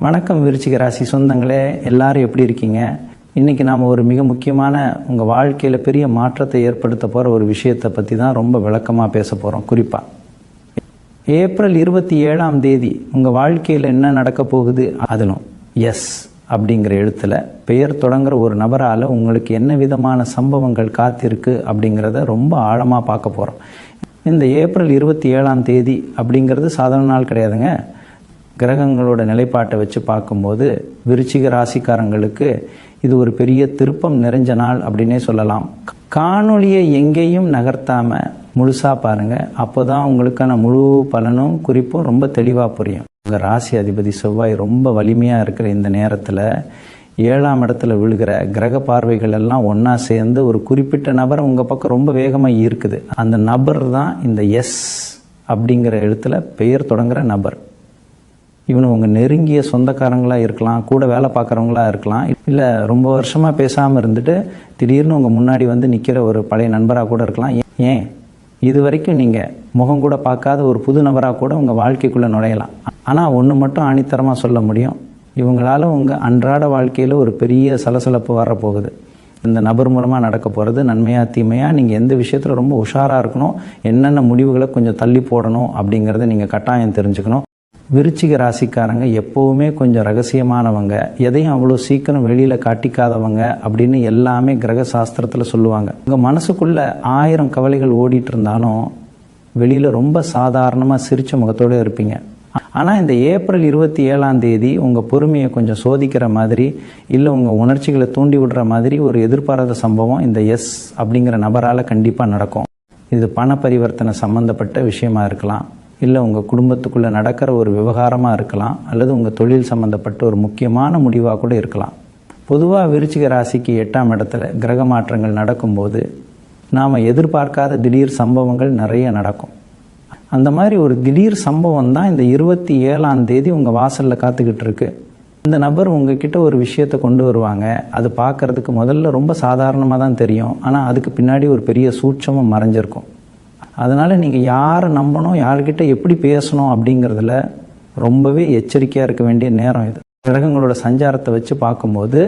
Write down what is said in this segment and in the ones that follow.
வணக்கம் விருச்சிக ராசி சொந்தங்களே, எல்லாரும் எப்படி இருக்கீங்க? இன்றைக்கி நாம் ஒரு மிக முக்கியமான உங்கள் வாழ்க்கையில் பெரிய மாற்றத்தை ஏற்படுத்த போகிற ஒரு விஷயத்தை பற்றி தான் ரொம்ப விளக்கமாக பேச போகிறோம். குறிப்பாக ஏப்ரல் 27 உங்கள் வாழ்க்கையில் என்ன நடக்க போகுது, அதிலும் எஸ் அப்படிங்கிற எழுத்தில் பெயர் தொடங்குற ஒரு நபரால் உங்களுக்கு என்ன விதமான சம்பவங்கள் காத்திருக்கு அப்படிங்கிறத ரொம்ப ஆழமாக பார்க்க போகிறோம். இந்த ஏப்ரல் 27 அப்படிங்கிறது சாதாரண நாள் கிடையாதுங்க. கிரகங்களோட நிலைப்பாட்டை வச்சு பார்க்கும்போது விருச்சிக ராசிக்காரங்களுக்கு இது ஒரு பெரிய திருப்பம் நிறைஞ்ச நாள் அப்படின்னே சொல்லலாம். காணொளியை எங்கேயும் நகர்த்தாமல் முழுசாக பாருங்கள். அப்போ தான் உங்களுக்கான முழு பலனும் குறிப்பும் ரொம்ப தெளிவாக புரியும். உங்கள் ராசி அதிபதி செவ்வாய் ரொம்ப வலிமையாக இருக்கிற இந்த நேரத்தில் 7ஆம் இடத்துல விழுகிற கிரக பார்வைகள் எல்லாம் ஒன்றா சேர்ந்து ஒரு குறிப்பிட்ட நபரை உங்கள் பக்கம் ரொம்ப வேகமாக ஈர்க்குது. அந்த நபர் தான் இந்த எஸ் அப்படிங்கிற எழுத்தில் பெயர் தொடங்குற நபர். இவனு உங்கள் நெருங்கிய சொந்தக்காரங்களாக இருக்கலாம், கூட வேலை பார்க்குறவங்களா இருக்கலாம், இல்லை ரொம்ப வருஷமாக பேசாமல் இருந்துட்டு திடீர்னு உங்கள் முன்னாடி வந்து நிற்கிற ஒரு பழைய நண்பராக கூட இருக்கலாம். ஏன் இது வரைக்கும் நீங்கள் முகம் கூட பார்க்காத ஒரு புது நபராக கூட உங்கள் வாழ்க்கைக்குள்ளே நுழையலாம். ஆனால் ஒன்று மட்டும் ஆணித்தரமாக சொல்ல முடியும், இவங்களால உங்கள் அன்றாட வாழ்க்கையில் ஒரு பெரிய சலசலப்பு வரப்போகுது. இந்த நபர் மூலமாக நடக்க போகிறது நன்மையாக தீமையாக, நீங்கள் எந்த விஷயத்தில் ரொம்ப உஷாராக இருக்கணும், என்னென்ன முடிவுகளை கொஞ்சம் தள்ளி போடணும் அப்படிங்கிறத நீங்கள் கட்டாயம் தெரிஞ்சுக்கணும். விருச்சிக ராசிக்காரங்க எப்போவுமே கொஞ்சம் ரகசியமானவங்க, எதையும் அவ்வளோ சீக்கிரம் வெளியில் காட்டிக்காதவங்க அப்படின்னு எல்லாமே கிரக சாஸ்திரத்தில் சொல்லுவாங்க. உங்கள் மனசுக்குள்ளே 1000 கவலைகள் ஓடிட்டு இருந்தாலும் வெளியில் ரொம்ப சாதாரணமாக சிரித்த முகத்தோடு இருப்பீங்க. ஆனால் இந்த ஏப்ரல் 27 உங்கள் பொறுமையை கொஞ்சம் சோதிக்கிற மாதிரி, இல்லை உங்கள் உணர்ச்சிகளை தூண்டி விடுற மாதிரி ஒரு எதிர்பாராத சம்பவம் இந்த எஸ் அப்படிங்கிற நபரால் கண்டிப்பாக நடக்கும். இது பண பரிவர்த்தனை சம்மந்தப்பட்ட விஷயமா இருக்கலாம், இல்லை உங்கள் குடும்பத்துக்குள்ளே நடக்கிற ஒரு விவகாரமாக இருக்கலாம், அல்லது உங்கள் தொழில் சம்மந்தப்பட்ட ஒரு முக்கியமான முடிவாக கூட இருக்கலாம். பொதுவாக விருச்சிக ராசிக்கு 8ஆம் இடத்துல கிரக மாற்றங்கள் நடக்கும்போது நாம் எதிர்பார்க்காத திடீர் சம்பவங்கள் நிறைய நடக்கும். அந்த மாதிரி ஒரு திடீர் சம்பவம் தான் இந்த 27 உங்கள் வாசலில் காத்துக்கிட்டு இருக்கு. இந்த நபர் உங்ககிட்ட ஒரு விஷயத்தை கொண்டு வருவாங்க. அது பார்க்குறதுக்கு முதல்ல ரொம்ப சாதாரணமாக தான் தெரியும், ஆனால் அதுக்கு பின்னாடி ஒரு பெரிய சூட்சமம் மறைஞ்சிருக்கும். அதனால் நீங்கள் யாரை நம்பணும், யார்கிட்ட எப்படி பேசணும் அப்படிங்கிறதுல ரொம்பவே எச்சரிக்கையாக இருக்க வேண்டிய நேரம் இது. கிரகங்களோட சஞ்சாரத்தை வச்சு பார்க்கும்போது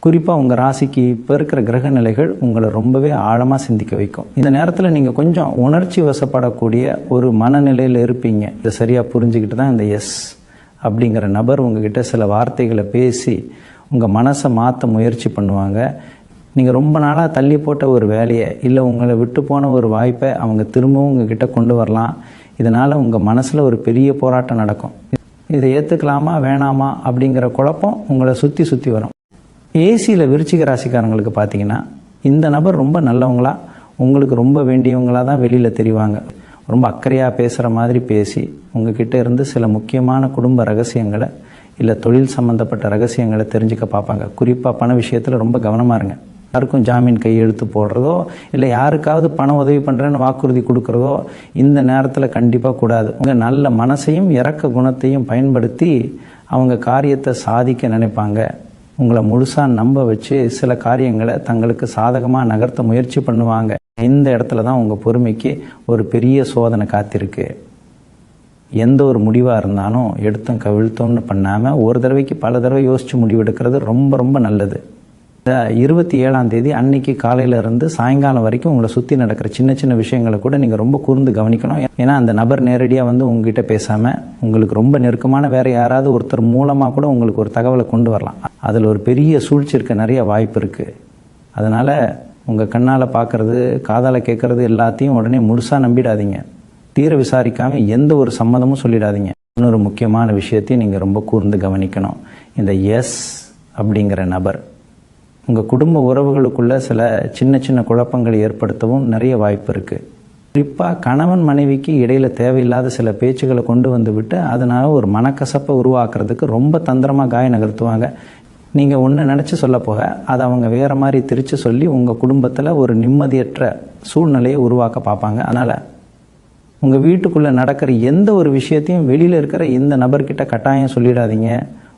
குறிப்பாக உங்கள் ராசிக்கு இப்போ இருக்கிற கிரக நிலைகள் உங்களை ரொம்பவே ஆழமாக சிந்திக்க வைக்கும். இந்த நேரத்தில் நீங்கள் கொஞ்சம் உணர்ச்சி வசப்படக்கூடிய ஒரு மனநிலையில் இருப்பீங்க. இதை சரியாக புரிஞ்சுக்கிட்டு தான் இந்த எஸ் அப்படிங்கிற நபர் உங்ககிட்ட சில வார்த்தைகளை பேசி உங்கள் மனசை மாற்ற முயற்சி பண்ணுவாங்க. நீங்கள் ரொம்ப நாளாக தள்ளி போட்ட ஒரு வேலையை, இல்லை உங்களை விட்டு போன ஒரு வாய்ப்பை அவங்க திரும்பவும் உங்ககிட்ட கொண்டு வரலாம். இதனால் உங்கள் மனசில் ஒரு பெரிய போராட்டம் நடக்கும். இதை ஏற்றுக்கலாமா வேணாமா அப்படிங்கிற குழப்பம் உங்களை சுற்றி வரும். ஏசியில் விருச்சிக ராசிக்காரங்களுக்கு பார்த்தீங்கன்னா இந்த நபர் ரொம்ப நல்லவங்களா, உங்களுக்கு ரொம்ப வேண்டியவங்களாக தான் வெளியில் தெரிவாங்க. ரொம்ப அக்கறையாக பேசுகிற மாதிரி பேசி உங்ககிட்ட இருந்து சில முக்கியமான குடும்ப ரகசியங்களை, இல்லை தொழில் சம்மந்தப்பட்ட ரகசியங்களை தெரிஞ்சுக்க பார்ப்பாங்க. குறிப்பாக பண விஷயத்தில் ரொம்ப கவனமாக இருங்க. யாருக்கும் ஜாமீன் கையெழுத்து போடுறதோ, இல்லை யாருக்காவது பண உதவி பண்ணுறேன்னு வாக்குறுதி கொடுக்குறதோ இந்த நேரத்தில் கண்டிப்பாக கூடாது. உங்கள் நல்ல மனசையும் இறக்க குணத்தையும் பயன்படுத்தி அவங்க காரியத்தை சாதிக்க நினைப்பாங்க. உங்களை முழுசாக நம்ப வச்சு சில காரியங்களை தங்களுக்கு சாதகமாக நகர்த்த முயற்சி பண்ணுவாங்க. இந்த இடத்துல தான் உங்கள் பொறுமைக்கு ஒரு பெரிய சோதனை காத்திருக்கு. எந்த ஒரு முடிவாக இருந்தாலும் எடுத்தோம் கவிழ்த்தோன்னு பண்ணாமல் ஒரு தடவைக்கு பல தடவை யோசித்து முடிவெடுக்கிறது ரொம்ப ரொம்ப நல்லது. இந்த 27 அன்னைக்கு காலையிலேருந்து சாயங்காலம் வரைக்கும் உங்களை சுற்றி நடக்கிற சின்ன சின்ன விஷயங்களை கூட நீங்கள் ரொம்ப கூர்ந்து கவனிக்கணும். ஏன்னா அந்த நபர் நேரடியாக வந்து உங்ககிட்ட பேசாமல் உங்களுக்கு ரொம்ப நெருக்கமான வேறு யாராவது ஒருத்தர் மூலமாக கூட உங்களுக்கு ஒரு தகவலை கொண்டு வரலாம். அதில் ஒரு பெரிய சூழ்ச்சி இருக்க நிறைய வாய்ப்பு இருக்குது. அதனால் உங்கள் கண்ணால் பார்க்குறது, காதால் கேட்குறது எல்லாத்தையும் உடனே முழுசாக நம்பிடாதீங்க. தீர விசாரிக்காமல் எந்த ஒரு சம்மதமும் சொல்லிடாதீங்க. இன்னொரு முக்கியமான விஷயத்தையும் நீங்கள் ரொம்ப கூர்ந்து கவனிக்கணும். இந்த எஸ் அப்படிங்கிற நபர் உங்கள் குடும்ப உறவுகளுக்குள்ள சில சின்ன சின்ன குழப்பங்களை ஏற்படுத்தவும் நிறைய வாய்ப்பு இருக்குது. குறிப்பாக கணவன் மனைவிக்கு இடையில் தேவையில்லாத சில பேச்சுக்களை கொண்டு வந்து விட்டு அதனால் ஒரு மனக்கசப்பை உருவாக்குறதுக்கு ரொம்ப தந்திரமாக காய நகர்த்துவாங்க. நீங்கள் ஒன்று நினச்சி சொல்ல போக அதை அவங்க வேறு மாதிரி திரித்து சொல்லி உங்கள் குடும்பத்தில் ஒரு நிம்மதியற்ற சூழ்நிலையை உருவாக்க பார்ப்பாங்க. அதனால் உங்கள் வீட்டுக்குள்ளே நடக்கிற எந்த ஒரு விஷயத்தையும் வெளியில் இருக்கிற இந்த நபர்கிட்ட கட்டாயம் சொல்லிடாதீங்க.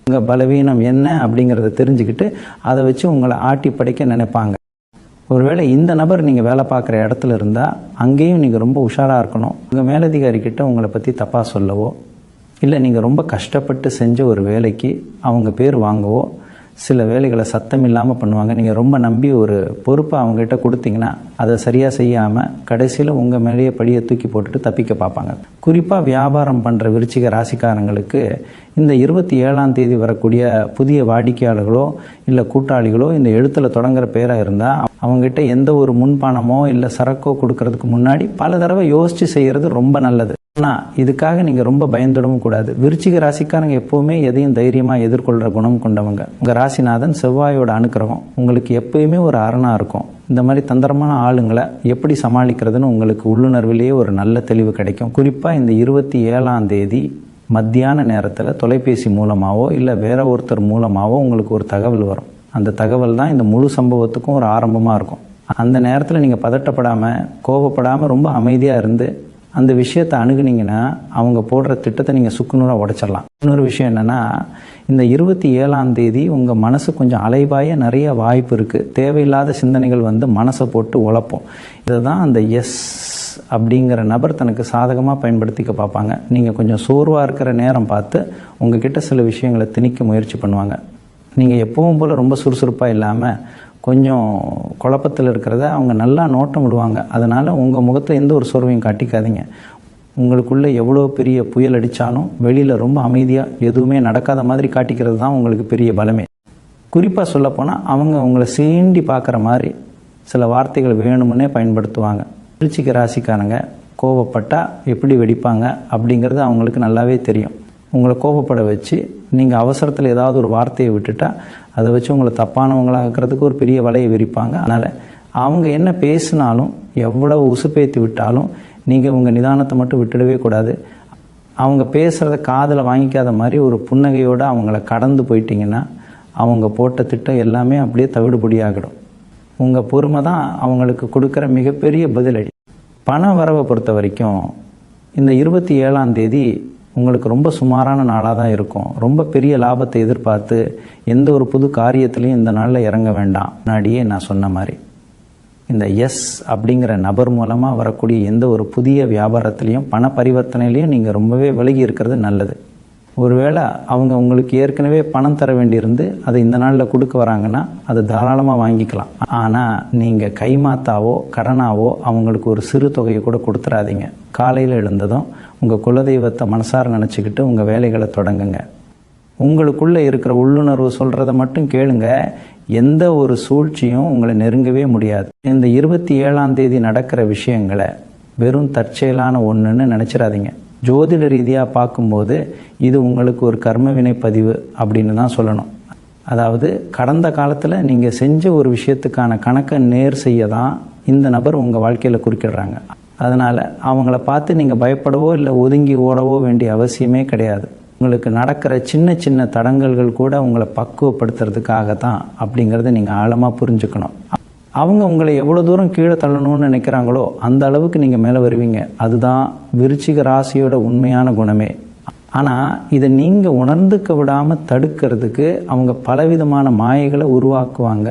உங்கள் பலவீனம் என்ன அப்படிங்கிறத தெரிஞ்சுக்கிட்டு அதை வச்சு உங்களை ஆட்டி படைக்க நினைப்பாங்க. ஒருவேளை இந்த நபர் நீங்கள் வேலை பார்க்குற இடத்துல இருந்தால் அங்கேயும் நீங்கள் ரொம்ப உஷாராக இருக்கணும். உங்கள் மேலதிகாரிக்கிட்ட உங்களை பற்றி தப்பாக சொல்லவோ, இல்லை நீங்கள் ரொம்ப கஷ்டப்பட்டு செஞ்ச ஒரு வேலைக்கு அவங்க பேர் வாங்கவோ, சில வேலைகளை சத்தம் இல்லாமல் பண்ணுவாங்க. நீங்கள் ரொம்ப நம்பி ஒரு பொறுப்பை அவங்ககிட்ட கொடுத்தீங்கன்னா அதை சரியாக செய்யாமல் கடைசியில் உங்கள் மேலேயே படியை தூக்கி போட்டுட்டு தப்பிக்க பார்ப்பாங்க. குறிப்பாக வியாபாரம் பண்ணுற விருச்சிக ராசிக்காரங்களுக்கு இந்த 27ஆம் தேதி வரக்கூடிய புதிய வாடிக்கையாளர்களோ இல்லை கூட்டாளிகளோ இந்த எழுத்தில் தொடங்குற பேராக இருந்தால் அவங்ககிட்ட எந்த ஒரு முன்பணமோ இல்லை சரக்கோ கொடுக்கறதுக்கு முன்னாடி பல தடவை யோசித்து செய்கிறது ரொம்ப நல்லது. ஆனால் இதுக்காக நீங்கள் ரொம்ப பயந்துடவும் கூடாது. விருச்சிக ராசிக்காரங்க எப்போவுமே எதையும் தைரியமாக எதிர்கொள்கிற குணம் கொண்டவங்க. உங்கள் ராசிநாதன் செவ்வாயோட அனுக்கிரகம் உங்களுக்கு எப்பயுமே ஒரு அரணாக இருக்கும். இந்த மாதிரி தந்திரமான ஆளுங்களை எப்படி சமாளிக்கிறதுன்னு உங்களுக்கு உள்ளுணர்விலேயே ஒரு நல்ல தெளிவு கிடைக்கும். குறிப்பாக இந்த 27ஆம் தேதி மத்தியான நேரத்தில் தொலைபேசி மூலமாகவோ இல்லை வேற ஒருத்தர் மூலமாகவோ உங்களுக்கு ஒரு தகவல் வரும். அந்த தகவல் தான் இந்த முழு சம்பவத்துக்கும் ஒரு ஆரம்பமாக இருக்கும். அந்த நேரத்தில் நீங்கள் பதட்டப்படாமல் கோபப்படாமல் ரொம்ப அமைதியாக இருந்து அந்த விஷயத்தை அணுகுனீங்கன்னா அவங்க போடுற திட்டத்தை நீங்கள் சுக்குநூறாக உடைச்சிடலாம். இன்னொரு விஷயம் என்னென்னா, இந்த 27ஆம் தேதி உங்கள் மனசு கொஞ்சம் அலைபாய நிறைய வாய்ப்பு இருக்குது. தேவையில்லாத சிந்தனைகள் வந்து மனசை போட்டு உழப்போம். இதை தான் அந்த எஸ் அப்படிங்கிற நபர் தனக்கு சாதகமாக பயன்படுத்திக்க பார்ப்பாங்க. நீங்கள் கொஞ்சம் சோர்வாக இருக்கிற நேரம் பார்த்து உங்ககிட்ட சில விஷயங்களை திணிக்க முயற்சி பண்ணுவாங்க. நீங்கள் எப்பவும் போல் ரொம்ப சுறுசுறுப்பாக இல்லாமல் கொஞ்சம் குழப்பத்தில் இருக்கிறத அவங்க நல்லா நோட்டம் விடுவாங்க. அதனால் உங்கள் முகத்தில் எந்த ஒரு சோர்வையும் காட்டிக்காதீங்க. உங்களுக்குள்ளே எவ்வளோ பெரிய புயல் அடித்தாலும் வெளியில் ரொம்ப அமைதியாக எதுவுமே நடக்காத மாதிரி காட்டிக்கிறது தான் உங்களுக்கு பெரிய பலமே. குறிப்பாக சொல்லப்போனால் அவங்க உங்களை சீண்டி பார்க்குற மாதிரி சில வார்த்தைகள் வேணுமுன்னே பயன்படுத்துவாங்க. விருச்சிக ராசிக்காரங்க கோபப்பட்டால் எப்படி வெடிப்பாங்க அப்படிங்கிறது அவங்களுக்கு நல்லாவே தெரியும். உங்களை கோபப்பட வச்சு நீங்கள் அவசரத்தில் ஏதாவது ஒரு வார்த்தையை விட்டுட்டா அதை வச்சு உங்களை தப்பானவங்களாகிறதுக்கு ஒரு பெரிய வலையை விரிப்பாங்க. அதனால் அவங்க என்ன பேசினாலும் எவ்வளவு உசுப்பேற்றி விட்டாலும் நீங்கள் உங்கள் நிதானத்தை மட்டும் விட்டுடவே கூடாது. அவங்க பேசுகிறத காதில் வாங்கிக்காத மாதிரி ஒரு புன்னகையோடு அவங்கள கடந்து போயிட்டீங்கன்னா அவங்க போட்ட திட்டம் எல்லாமே அப்படியே தவிடுபொடியாகிடும். உங்கள் பொறுமை தான் அவங்களுக்கு கொடுக்குற மிகப்பெரிய பதிலடி. பண வரவை பொறுத்த வரைக்கும் இந்த 27ஆம் தேதி உங்களுக்கு ரொம்ப சுமாரான நாளாக தான் இருக்கும். ரொம்ப பெரிய லாபத்தை எதிர்பார்த்து எந்த ஒரு புது காரியத்திலையும் இந்த நாளில் இறங்க வேண்டாம். முன்னாடியே நான் சொன்ன மாதிரி இந்த எஸ் அப்படிங்கிற நபர் மூலமாக வரக்கூடிய எந்த ஒரு புதிய வியாபாரத்திலையும் பண பரிவர்த்தனையிலையும் நீங்கள் ரொம்பவே விலகி இருக்கிறது நல்லது. ஒருவேளை அவங்க உங்களுக்கு ஏற்கனவே பணம் தர வேண்டியிருந்து அதை இந்த நாளில் கொடுக்க வராங்கன்னா அது தாராளமாக வாங்கிக்கலாம். ஆனால் நீங்கள் கைமாத்தாவோ கடனாவோ அவங்களுக்கு ஒரு சிறு தொகையை கூட கொடுத்துடாதீங்க. காலையில் எழுந்ததும் உங்கள் குலதெய்வத்தை மனசார நினச்சிக்கிட்டு உங்கள் வேலைகளை தொடங்குங்க. உங்களுக்குள்ளே இருக்கிற உள்ளுணர்வு சொல்கிறத மட்டும் கேளுங்க. எந்த ஒரு சூழ்ச்சியும் உங்களை நெருங்கவே முடியாது. இந்த 27ஆம் தேதி நடக்கிற விஷயங்களை வெறும் தற்செயலான ஒன்றுன்னு நினச்சிடாதீங்க. ஜோதிட ரீதியாக பார்க்கும்போது இது உங்களுக்கு ஒரு கர்ம வினை பதிவு அப்படின்னு தான் சொல்லணும். அதாவது கடந்த காலத்தில் நீங்கள் செஞ்ச ஒரு விஷயத்துக்கான கணக்கை நேர் செய்ய தான் இந்த நபர் உங்கள் வாழ்க்கையில் குறுக்கிடுறாங்க. அதனால் அவங்கள பார்த்து நீங்கள் பயப்படவோ இல்லை ஒதுங்கி ஓடவோ வேண்டிய அவசியமே கிடையாது. உங்களுக்கு நடக்கிற சின்ன சின்ன தடங்கல்கள் கூட உங்களை பக்குவப்படுத்துறதுக்காக தான் அப்படிங்கிறத நீங்கள் ஆழமாக புரிஞ்சுக்கணும். அவங்க உங்களை எவ்வளோ தூரம் கீழே தள்ளணும்னு நினைக்கிறாங்களோ அந்த அளவுக்கு நீங்கள் மேலே வருவீங்க. அதுதான் விருச்சிக ராசியோட உண்மையான குணமே. ஆனால் இதை நீங்கள் உணர்ந்துக்க விடாமல் தடுக்கிறதுக்கு அவங்க பலவிதமான மாயைகளை உருவாக்குவாங்க.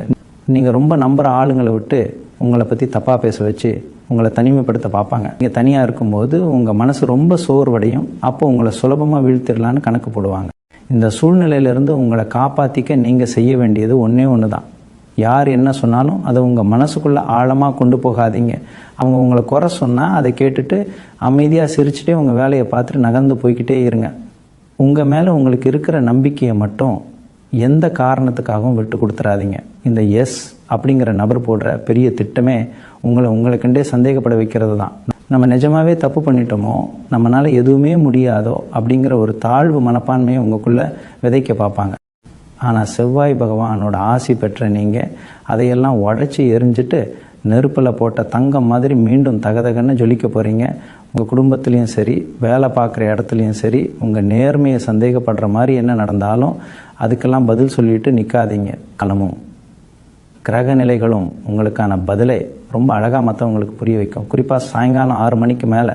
நீங்கள் ரொம்ப நம்புகிற ஆளுங்களை விட்டு உங்களை பற்றி தப்பாக பேச வச்சு உங்களை தனிமைப்படுத்த பார்ப்பாங்க. நீங்கள் தனியாக இருக்கும்போது உங்கள் மனசு ரொம்ப சோர்வடையும். அப்போ உங்களை சுலபமாக வீழ்த்திடலான்னு கணக்கு போடுவாங்க. இந்த சூழ்நிலையிலேருந்து உங்களை காப்பாற்றிக்க நீங்கள் செய்ய வேண்டியது ஒன்றே ஒன்று தான். யார் என்ன சொன்னாலும் அதை உங்கள் மனசுக்குள்ளே ஆழமாக கொண்டு போகாதீங்க. அவங்க உங்களை குறை சொன்னால் அதை கேட்டுட்டு அமைதியாக சிரிச்சுட்டே உங்கள் வேலையை பார்த்துட்டு நகர்ந்து போய்கிட்டே இருங்க. உங்கள் மேலே உங்களுக்கு இருக்கிற நம்பிக்கையை மட்டும் எந்த காரணத்துக்காகவும் விட்டு கொடுத்துடாதீங்க. இந்த எஸ் அப்படிங்கிற நபர் போடுற பெரிய திட்டமே உங்களை கண்டே சந்தேகப்பட வைக்கிறது தான். நம்ம நிஜமாகவே தப்பு பண்ணிட்டோமோ, நம்மளால் எதுவுமே முடியாதோ அப்படிங்கிற ஒரு தாழ்வு மனப்பான்மையை உங்களுக்குள்ளே விதைக்க பார்ப்பாங்க. ஆனால் செவ்வாய் பகவானோட ஆசி பெற்ற நீங்கள் அதையெல்லாம் உடச்சி எரிஞ்சிட்டு நெருப்பில் போட்ட தங்கம் மாதிரி மீண்டும் தகதகன்னு ஜொலிக்க போகிறீங்க. உங்கள் குடும்பத்துலேயும் சரி, வேலை பார்க்குற இடத்துலையும் சரி, உங்கள் நேர்மையை சந்தேகப்படுற மாதிரி என்ன நடந்தாலும் அதுக்கெல்லாம் பதில் சொல்லிட்டு நிற்காதீங்க. காலமும் கிரக நிலைகளும் உங்களுக்கான பதிலை ரொம்ப அழகாக மற்றவங்களுக்கு புரிய வைக்கும். குறிப்பாக சாயங்காலம் 6 மணிக்கு மேலே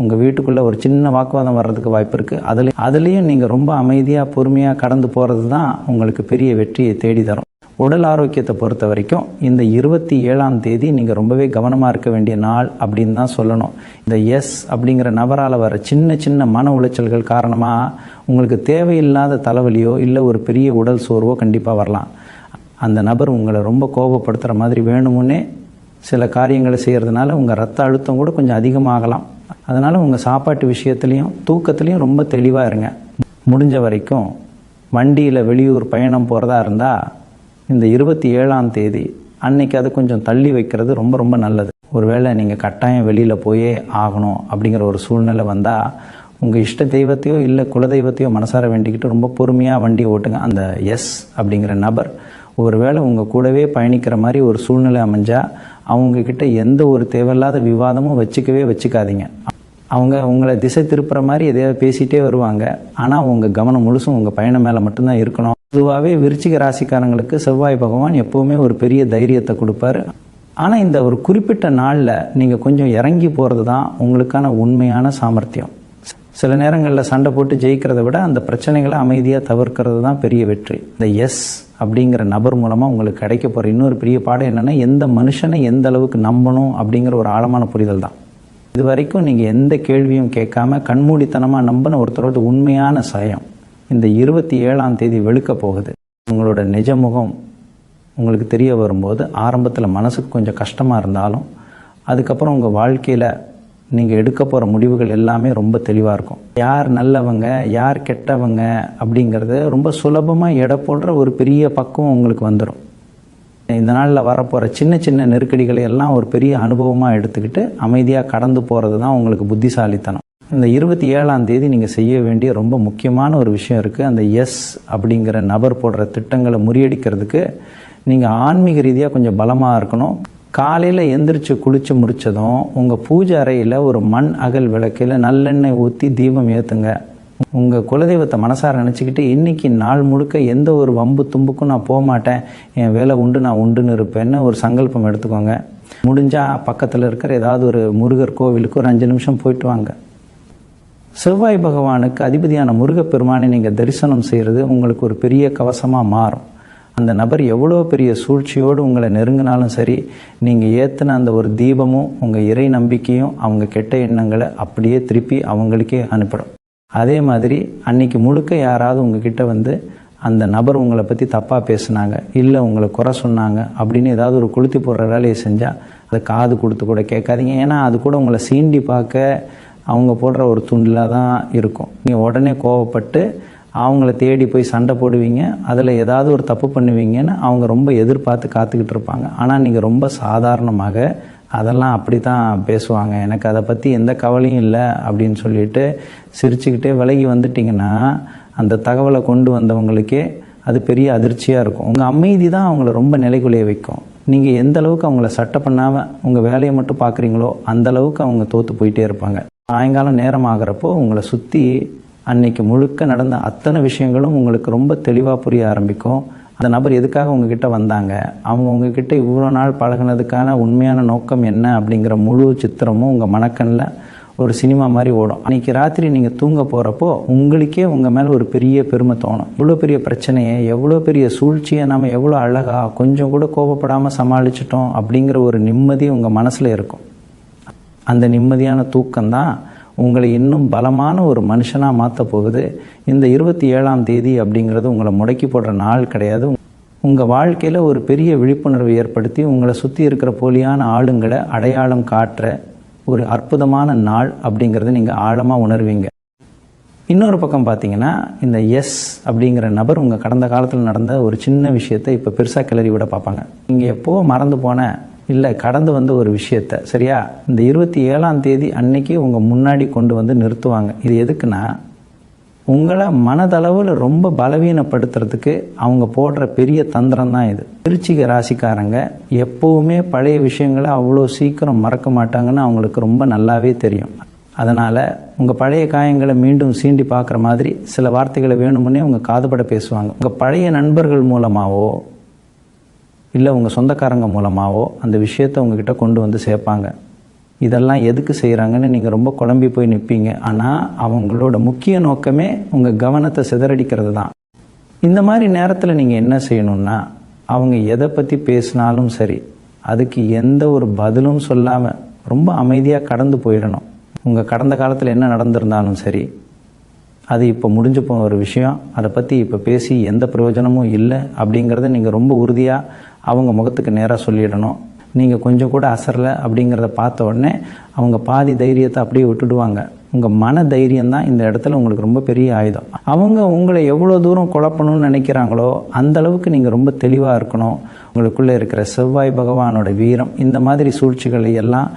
உங்கள் வீட்டுக்குள்ளே ஒரு சின்ன வாக்குவாதம் வர்றதுக்கு வாய்ப்பு இருக்குது. அதுலேயும் நீங்கள் ரொம்ப அமைதியாக பொறுமையாக கடந்து போகிறது தான் உங்களுக்கு பெரிய வெற்றியை தேடி தரும். உடல் ஆரோக்கியத்தை பொறுத்த வரைக்கும் இந்த 27ஆம் தேதி நீங்கள் ரொம்பவே கவனமாக இருக்க வேண்டிய நாள் அப்படின்னு தான் சொல்லணும். இந்த எஸ் அப்படிங்கிற நபரால் வர சின்ன சின்ன மன உளைச்சல்கள் காரணமாக உங்களுக்கு தேவையில்லாத தலைவலியோ இல்லை ஒரு பெரிய உடல் சோர்வோ கண்டிப்பாக வரலாம். அந்த நபர் உங்களை ரொம்ப கோபப்படுத்துகிற மாதிரி வேணுமுன்னே சில காரியங்களை செய்கிறதுனால உங்கள் ரத்த அழுத்தம் கூட கொஞ்சம் அதிகமாகலாம். அதனால் உங்கள் சாப்பாட்டு விஷயத்துலையும் தூக்கத்துலேயும் ரொம்ப தெளிவாக இருங்க. முடிஞ்ச வரைக்கும் வண்டியில் வெளியூர் பயணம் போகிறதா இருந்தால் இந்த 27ஆம் தேதி அன்னைக்கு அதை கொஞ்சம் தள்ளி வைக்கிறது ரொம்ப ரொம்ப நல்லது. ஒருவேளை நீங்கள் கட்டாயம் வெளியில் போயே ஆகணும் அப்படிங்கிற ஒரு சூழ்நிலை வந்தால் உங்கள் இஷ்ட தெய்வத்தையோ இல்லை குலதெய்வத்தையோ மனசார வேண்டிக்கிட்டு ரொம்ப பொறுமையாக வண்டி ஓட்டுங்க. அந்த எஸ் அப்படிங்கிற நபர் ஒருவேளை உங்கள் கூடவே பயணிக்கிற மாதிரி ஒரு சூழ்நிலை அமைஞ்சால் அவங்கக்கிட்ட எந்த ஒரு தேவையில்லாத விவாதமும் வச்சுக்காதீங்க. அவங்க உங்களை திசை திருப்புற மாதிரி எதையாவது பேசிகிட்டே வருவாங்க. ஆனால் உங்கள் கவனம் முழுசும் உங்கள் பயணம் மேலே மட்டும்தான் இருக்கணும். பொதுவாகவே விருச்சிக ராசிக்காரங்களுக்கு செவ்வாய் பகவான் எப்போவுமே ஒரு பெரிய தைரியத்தை கொடுப்பாரு. ஆனால் இந்த ஒரு குறிப்பிட்ட நாளில் நீங்கள் கொஞ்சம் இறங்கி போகிறது தான் உங்களுக்கான உண்மையான சாமர்த்தியம். சில நேரங்களில் சண்டை போட்டு ஜெயிக்கிறத விட அந்த பிரச்சனைகளை அமைதியாக தவிர்க்கிறது தான் பெரிய வெற்றி. இந்த எஸ் அப்படிங்கிற நபர் மூலமாக உங்களுக்கு கிடைக்க போகிற இன்னொரு பெரிய பாடம் என்னென்னா, எந்த மனுஷனை எந்த அளவுக்கு நம்பணும் அப்படிங்கிற ஒரு ஆழமான புரிதல் தான். இது வரைக்கும் நீங்கள் எந்த கேள்வியும் கேட்காம கண்மூடித்தனமாக நம்பின ஒருத்தரோட உண்மையான சாயம் இந்த 27ஆம் தேதி வெளுக்க போகுது. உங்களோட நிஜமுகம் உங்களுக்கு தெரிய வரும்போது ஆரம்பத்தில் மனசுக்கு கொஞ்சம் கஷ்டமாக இருந்தாலும் அதுக்கப்புறம் உங்கள் வாழ்க்கையில் நீங்கள் எடுக்க போகிற முடிவுகள் எல்லாமே ரொம்ப தெளிவாக இருக்கும். யார் நல்லவங்க யார் கெட்டவங்க அப்படிங்கிறது ரொம்ப சுலபமாக எடை போடுற ஒரு பெரிய பக்குவம் உங்களுக்கு வந்துடும். இந்த நாளில் வரப்போகிற சின்ன சின்ன நெருக்கடிகளை எல்லாம் ஒரு பெரிய அனுபவமாக எடுத்துக்கிட்டு அமைதியாக கடந்து போகிறது தான் உங்களுக்கு புத்திசாலித்தனம். இந்த 27ஆம் தேதி நீங்கள் செய்ய வேண்டிய ரொம்ப முக்கியமான ஒரு விஷயம் இருக்குது. அந்த எஸ் அப்படிங்கிற நபர் போடுற திட்டங்களை முறியடிக்கிறதுக்கு நீங்கள் ஆன்மீக ரீதியாக கொஞ்சம் பலமாக இருக்கணும். காலையில் எந்திரிச்சு குளித்து முடித்ததும் உங்கள் பூஜை அறையில் ஒரு மண் அகல் விளக்கில் நல்லெண்ணெய் ஊற்றி தீபம் ஏற்றுங்க. உங்கள் குலதெய்வத்தை மனசார நினச்சிக்கிட்டு இன்றைக்கி நாள் முழுக்க எந்த ஒரு வம்பு தும்புக்கும் நான் போக மாட்டேன், என் வேலை உண்டு நான் உண்டுன்னு இருப்பேன்னு ஒரு சங்கல்பம் எடுத்துக்கோங்க. முடிஞ்சால் பக்கத்தில் இருக்கிற ஏதாவது ஒரு முருகர் கோவிலுக்கு ஒரு 5 நிமிஷம் போயிட்டு வாங்க. செவ்வாய் பகவானுக்கு அதிபதியான முருகப்பெருமானை நீங்கள் தரிசனம் செய்கிறது உங்களுக்கு ஒரு பெரிய கவசமாக மாறும். அந்த நபர் எவ்வளோ பெரிய சூழ்ச்சியோடு உங்களை நெருங்கினாலும் சரி, நீங்கள் ஏற்றின அந்த ஒரு தீபமும் உங்கள் இறை நம்பிக்கையும் அவங்க கெட்ட எண்ணங்களை அப்படியே திருப்பி அவங்களுக்கே அனுப்பிடும். அதே மாதிரி அன்னைக்கு முழுக்க யாராவது உங்ககிட்ட வந்து அந்த நபர் உங்களை பற்றி தப்பாக பேசுனாங்க இல்லை உங்களை குறை சொன்னாங்க அப்படின்னு ஏதாவது ஒரு கொளுத்தி போடுற வேலையை செஞ்சால் அதை காது கொடுத்து கூட கேட்காதீங்க. ஏன்னா அது கூட உங்களை சீண்டி பார்க்க அவங்க போடுற ஒரு துண்டில் தான் இருக்கும். நீங்கள் உடனே கோவப்பட்டு அவங்கள தேடி போய் சண்டை போடுவீங்க, அதில் ஏதாவது ஒரு தப்பு பண்ணுவீங்கன்னு அவங்க ரொம்ப எதிர்பார்த்து காத்துக்கிட்டு இருப்பாங்க. ஆனால் நீங்கள் ரொம்ப சாதாரணமாக அதெல்லாம் அப்படி தான் பேசுவாங்க, எனக்கு அதை பற்றி எந்த கவலையும் இல்லை அப்படின்னு சொல்லிட்டு சிரிச்சுக்கிட்டே விலகி வந்துட்டிங்கன்னா அந்த தகவலை கொண்டு வந்தவங்களுக்கே அது பெரிய அதிர்ச்சியாக இருக்கும். உங்கள் அமைதி தான் அவங்கள ரொம்ப நிலைக்குலைய வைக்கும். நீங்கள் எந்த அளவுக்கு அவங்கள சட்டை பண்ணாமல் உங்கள் வேலையை மட்டும் பார்க்குறீங்களோ அந்த அளவுக்கு அவங்க தோற்று போயிட்டே இருப்பாங்க. சாயங்காலம் நேரம் ஆகிறப்போ உங்களை சுற்றி அன்னைக்கு முழுக்க நடந்த அத்தனை விஷயங்களும் உங்களுக்கு ரொம்ப தெளிவாக புரிய ஆரம்பிக்கும். அந்த நபர் எதுக்காக உங்ககிட்ட வந்தாங்க, அவங்க உங்ககிட்ட இவ்வளோ நாள் பழகினதுக்கான உண்மையான நோக்கம் என்ன அப்படிங்கிற முழு சித்திரமும் உங்கள் மனக்கண்ணில் ஒரு சினிமா மாதிரி ஓடும். அன்றைக்கி ராத்திரி நீங்கள் தூங்க போகிறப்போ உங்களுக்கே உங்கள் மேலே ஒரு பெரிய பெருமை தோணும். இவ்வளோ பெரிய பிரச்சனையை, எவ்வளோ பெரிய சூழ்ச்சியை நம்ம எவ்வளோ அழகாக கொஞ்சம் கூட கோபப்படாமல் சமாளிச்சிட்டோம் அப்படிங்கிற ஒரு நிம்மதி உங்கள் மனசில் இருக்கும். அந்த நிம்மதியான தூக்கம்தான் உங்களை இன்னும் பலமான ஒரு மனுஷனாக மாற்ற போகுது. இந்த 27ஆம் தேதி அப்படிங்கிறது உங்களை முடக்கி போடுற நாள் கிடையாது. உங்கள் வாழ்க்கையில் ஒரு பெரிய விழிப்புணர்வை ஏற்படுத்தி உங்களை சுற்றி இருக்கிற போலியான ஆளுங்களை அடையாளம் காட்டுற ஒரு அற்புதமான நாள் அப்படிங்கிறத நீங்கள் ஆழமாக உணர்வீங்க. இன்னொரு பக்கம் பார்த்தீங்கன்னா, இந்த எஸ் அப்படிங்கிற நபர் உங்கள் கடந்த காலத்தில் நடந்த ஒரு சின்ன விஷயத்தை இப்போ பெருசாக கிளறி விட பார்ப்பாங்க. நீங்கள் எப்போ மறந்து போன இல்லை கடந்து வந்த ஒரு விஷயத்தை சரியா இந்த 27ஆம் தேதி அன்னைக்கு உங்கள் முன்னாடி கொண்டு வந்து நிறுத்துவாங்க. இது எதுக்குன்னா, உங்களை மனதளவில் ரொம்ப பலவீனப்படுத்துறதுக்கு அவங்க போடுற பெரிய தந்திரம் தான் இது. விருச்சிக ராசிக்காரங்க எப்போவுமே பழைய விஷயங்களை அவ்வளோ சீக்கிரம் மறக்க மாட்டாங்கன்னு அவங்களுக்கு ரொம்ப நல்லாவே தெரியும். அதனால் உங்கள் பழைய காயங்களை மீண்டும் சீண்டி பார்க்குற மாதிரி சில வார்த்தைகளை வேணுமுன்னே உங்கள் காதுபட பேசுவாங்க. உங்கள் பழைய நண்பர்கள் மூலமாகவோ இல்லை உங்கள் சொந்தக்காரங்க மூலமாகவோ அந்த விஷயத்தை உங்ககிட்ட கொண்டு வந்து சேர்ப்பாங்க. இதெல்லாம் எதுக்கு செய்கிறாங்கன்னு நீங்கள் ரொம்ப குழம்பி போய் நிற்பீங்க. ஆனால் அவங்களோட முக்கிய நோக்கமே உங்கள் கவனத்தை சிதறடிக்கிறது தான். இந்த மாதிரி நேரத்தில் நீங்கள் என்ன செய்யணும்னா, அவங்க எதை பற்றி பேசினாலும் சரி, அதுக்கு எந்த ஒரு பதிலும் சொல்லாமல் ரொம்ப அமைதியாக கடந்து போயிடணும். உங்கள் கடந்த காலத்தில் என்ன நடந்திருந்தாலும் சரி, அது இப்போ முடிஞ்சு போன ஒரு விஷயம், அதை பற்றி இப்போ பேசி எந்த பிரயோஜனமும் இல்லை அப்படிங்கிறத நீங்கள் ரொம்ப உறுதியாக அவங்க முகத்துக்கு நேராக சொல்லிடணும். நீங்கள் கொஞ்சம் கூட அசரலை அப்படிங்கிறத பார்த்த உடனே அவங்க பாதி தைரியத்தை அப்படியே விட்டுடுவாங்க. உங்கள் மன தைரியம்தான் இந்த இடத்துல உங்களுக்கு ரொம்ப பெரிய ஆயுதம். அவங்க உங்களை எவ்வளோ தூரம் குழப்பணும்னு நினைக்கிறாங்களோ அந்த அளவுக்கு நீங்கள் ரொம்ப தெளிவாக இருக்கணும். உங்களுக்குள்ளே இருக்கிற செவ்வாய் பகவானோட வீரம் இந்த மாதிரி சூழ்ச்சிகளை எல்லாம்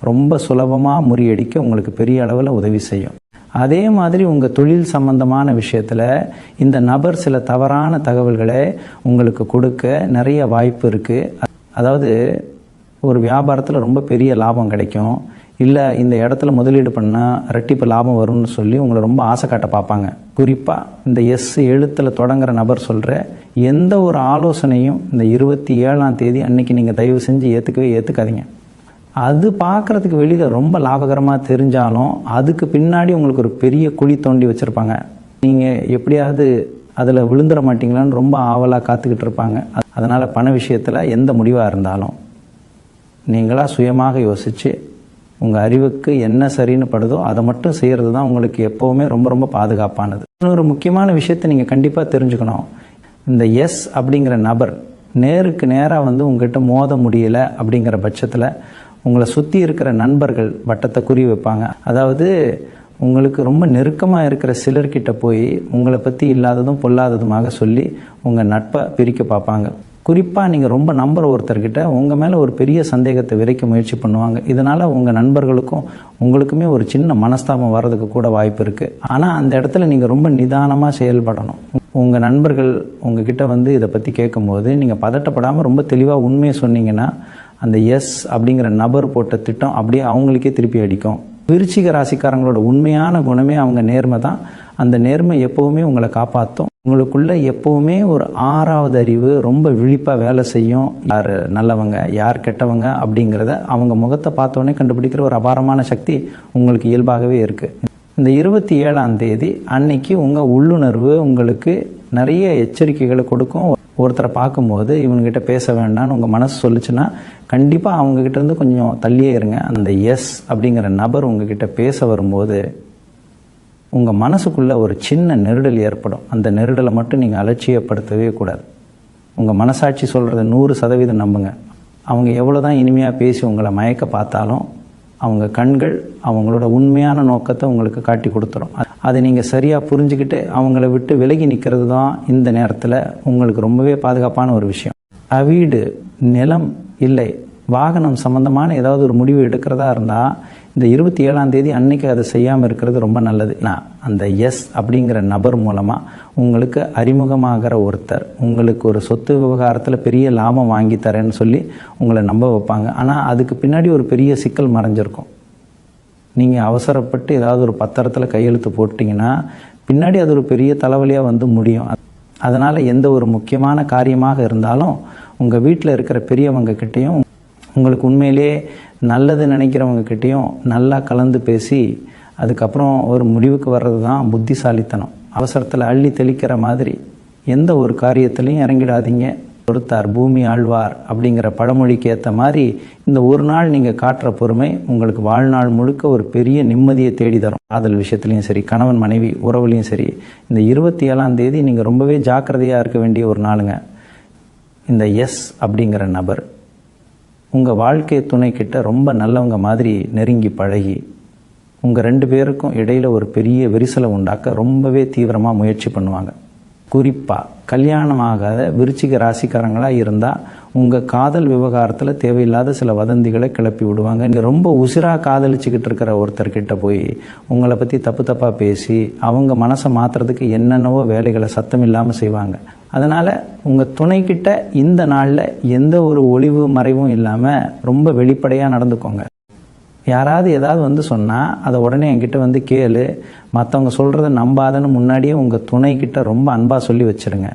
ரொம்ப சுலபமாக முறியடிக்க உங்களுக்கு பெரிய அளவில் உதவி செய்யும். அதே மாதிரி உங்கள் தொழில் சம்பந்தமான விஷயத்தில் இந்த நபர் சில தவறான தகவல்களை உங்களுக்கு கொடுக்க நிறைய வாய்ப்பு இருக்குது. அதாவது ஒரு வியாபாரத்தில் ரொம்ப பெரிய லாபம் கிடைக்கும், இல்லை இந்த இடத்துல முதலீடு பண்ணால் ரெட்டிப்பு லாபம் வரும்னு சொல்லி உங்களை ரொம்ப ஆசை காட்ட பார்ப்பாங்க. குறிப்பாக இந்த எஸ் எழுத்தில் தொடங்குற நபர் சொல்கிற எந்த ஒரு ஆலோசனையும் இந்த 27ஆம் தேதி அன்னைக்கு நீங்கள் தயவு செஞ்சு ஏற்றுக்காதீங்க. அது பார்க்குறதுக்கு வெளியில் ரொம்ப லாபகரமாக தெரிஞ்சாலும் அதுக்கு பின்னாடி உங்களுக்கு ஒரு பெரிய குழி தோண்டி வச்சுருப்பாங்க. நீங்கள் எப்படியாவது அதில் விழுந்துட மாட்டீங்களான்னு ரொம்ப ஆவலாக காத்துக்கிட்டு இருப்பாங்க. அதனால் பண விஷயத்தில் எந்த முடிவாக இருந்தாலும் நீங்களாக சுயமாக யோசித்து உங்கள் அறிவுக்கு என்ன சரின்னு படுதோ அதை மட்டும் செய்கிறது தான் உங்களுக்கு எப்போவுமே ரொம்ப ரொம்ப பாதுகாப்பானது. இன்னொரு முக்கியமான விஷயத்தை நீங்கள் கண்டிப்பாக தெரிஞ்சுக்கணும். இந்த எஸ் அப்படிங்கிற நபர் நேருக்கு நேராக வந்து உங்கள்கிட்ட மோத முடியலை அப்படிங்கிற பட்சத்தில் உங்களை சுற்றி இருக்கிற நண்பர்கள் வட்டத்தை குறி வைப்பாங்க. அதாவது உங்களுக்கு ரொம்ப நெருக்கமாக இருக்கிற சிலர்கிட்ட போய் உங்களை பற்றி இல்லாததும் பொல்லாததுமாக சொல்லி உங்கள் நட்பை பிரிக்க பார்ப்பாங்க. குறிப்பாக நீங்கள் ரொம்ப நம்புகிற ஒருத்தர்கிட்ட உங்கள் மேலே ஒரு பெரிய சந்தேகத்தை விதைக்க முயற்சி பண்ணுவாங்க. இதனால் உங்கள் நண்பர்களுக்கும் உங்களுக்குமே ஒரு சின்ன மனஸ்தாபம் வர்றதுக்கு கூட வாய்ப்பு இருக்குது. ஆனால் அந்த இடத்துல நீங்கள் ரொம்ப நிதானமாக செயல்படணும். உங்கள் நண்பர்கள் உங்ககிட்ட வந்து இதை பற்றி கேட்கும்போது நீங்கள் பதட்டப்படாமல் ரொம்ப தெளிவாக உண்மையை சொன்னீங்கன்னா அந்த எஸ் அப்படிங்கிற நபர் போட்ட திட்டம் அப்படியே அவங்களுக்கே திருப்பி அடிக்கும். விருச்சிக ராசிக்காரங்களோட உண்மையான குணமே அவங்க நேர்மை தான். அந்த நேர்மை எப்போவுமே உங்களை காப்பாற்றும். உங்களுக்குள்ள எப்போவுமே ஒரு 6வது அறிவு ரொம்ப விழிப்பாக வேலை செய்யும். யார் நல்லவங்க யார் கெட்டவங்க அப்படிங்கிறத அவங்க முகத்தை பார்த்தோன்னே கண்டுபிடிக்கிற ஒரு அபாரமான சக்தி உங்களுக்கு இயல்பாகவே இருக்குது. இந்த 27ஆம் தேதி அன்னைக்கு உங்கள் உள்ளுணர்வு உங்களுக்கு நிறைய எச்சரிக்கைகளை கொடுக்கும். ஒருத்தரை பார்க்கும்போது இவங்ககிட்ட பேச வேண்டாம்னு உங்கள் மனசு சொல்லிச்சுன்னா கண்டிப்பாக அவங்ககிட்ட இருந்து கொஞ்சம் தள்ளியே இருங்க. அந்த எஸ் அப்படிங்கிற நபர் உங்ககிட்ட பேச வரும்போது உங்கள் மனசுக்குள்ளே ஒரு சின்ன நெருடல் ஏற்படும். அந்த நெருடலை மட்டும் நீங்கள் அலட்சியப்படுத்தவே கூடாது. உங்கள் மனசாட்சி சொல்கிறத 100% நம்புங்க. அவங்க எவ்வளோ தான் இனிமையாக பேசி உங்களை மயக்க பார்த்தாலும் அவங்க கண்கள் அவங்களோட உண்மையான நோக்கத்தை உங்களுக்கு காட்டி கொடுத்துரும். அதை நீங்கள் சரியாக புரிஞ்சுக்கிட்டு அவங்கள விட்டு விலகி நிற்கிறது தான் இந்த நேரத்தில் உங்களுக்கு ரொம்பவே பாதுகாப்பான ஒரு விஷயம். வீடு, நிலம், இல்லை வாகனம் சம்பந்தமான ஏதாவது ஒரு முடிவு எடுக்கிறதா இருந்தால் இந்த 27ஆம் தேதி அன்னைக்கு அதை செய்யாமல் இருக்கிறது ரொம்ப நல்லது. நான் அந்த எஸ் அப்படிங்கிற நபர் மூலமாக உங்களுக்கு அறிமுகமாகிற ஒருத்தர் உங்களுக்கு ஒரு சொத்து விவகாரத்தில் பெரிய லாபம் வாங்கி தரேன்னு சொல்லி உங்களை நம்ப வைப்பாங்க. ஆனால் அதுக்கு பின்னாடி ஒரு பெரிய சிக்கல் மறைஞ்சிருக்கும். நீங்கள் அவசரப்பட்டு ஏதாவது ஒரு பத்திரத்தில் கையெழுத்து போட்டிங்கன்னா பின்னாடி அது ஒரு பெரிய தலைவலியாக வந்து முடியும். அதனால் எந்த ஒரு முக்கியமான காரியமாக இருந்தாலும் உங்கள் வீட்டில் இருக்கிற பெரியவங்க கிட்டேயும் உங்களுக்கு உண்மையிலே நல்லது நினைக்கிறவங்க கிட்டேயும் நல்லா கலந்து பேசி அதுக்கப்புறம் ஒரு முடிவுக்கு வர்றது தான் புத்திசாலித்தனம். அவசரத்தில் அள்ளி தெளிக்கிற மாதிரி எந்த ஒரு காரியத்திலையும் இறங்கிடாதீங்க. பொறுத்தார் பூமி ஆழ்வார் அப்படிங்கிற பழமொழிக்கு ஏற்ற மாதிரி இந்த ஒரு நாள் நீங்கள் காட்டுற பொறுமை உங்களுக்கு வாழ்நாள் முழுக்க ஒரு பெரிய நிம்மதியை தேடி தரும். காதல் விஷயத்துலையும் சரி, கணவன் மனைவி உறவுலையும் சரி, இந்த 27ஆம் தேதி நீங்கள் ரொம்பவே ஜாக்கிரதையாக இருக்க வேண்டிய ஒரு நாளுங்க. இந்த எஸ் அப்படிங்கிற நபர் உங்கள் வாழ்க்கை துணைக்கிட்ட ரொம்ப நல்லவங்க மாதிரி நெருங்கி பழகி உங்கள் 2 பேருக்கும் இடையில் ஒரு பெரிய விரிசலை உண்டாக்க ரொம்பவே தீவிரமாக முயற்சி பண்ணுவாங்க. குறிப்பாக கல்யாணம் ஆகாத விருச்சிக ராசிக்காரங்களாக இருந்தால் உங்கள் காதல் விவகாரத்தில் தேவையில்லாத சில வதந்திகளை கிளப்பி விடுவாங்க. இங்கே ரொம்ப உசிராக காதலிச்சுக்கிட்டு இருக்கிற ஒருத்தர்கிட்ட போய் உங்களை பற்றி தப்பாக பேசி அவங்க மனசை மாற்றுறதுக்கு என்னென்னவோ வேலைகளை சத்தம் இல்லாமல் செய்வாங்க. அதனால் உங்கள் துணைக்கிட்ட இந்த நாளில் எந்த ஒரு ஒளிவு மறைவும் இல்லாமல் ரொம்ப வெளிப்படையாக நடந்துக்கோங்க. யாராவது ஏதாவது வந்து சொன்னால் அதை உடனே என்கிட்ட வந்து கேளு, மற்றவங்க சொல்கிறத நம்பாதன்னு முன்னாடியே உங்கள் துணைக்கிட்ட ரொம்ப அன்பாக சொல்லி வச்சுருங்க.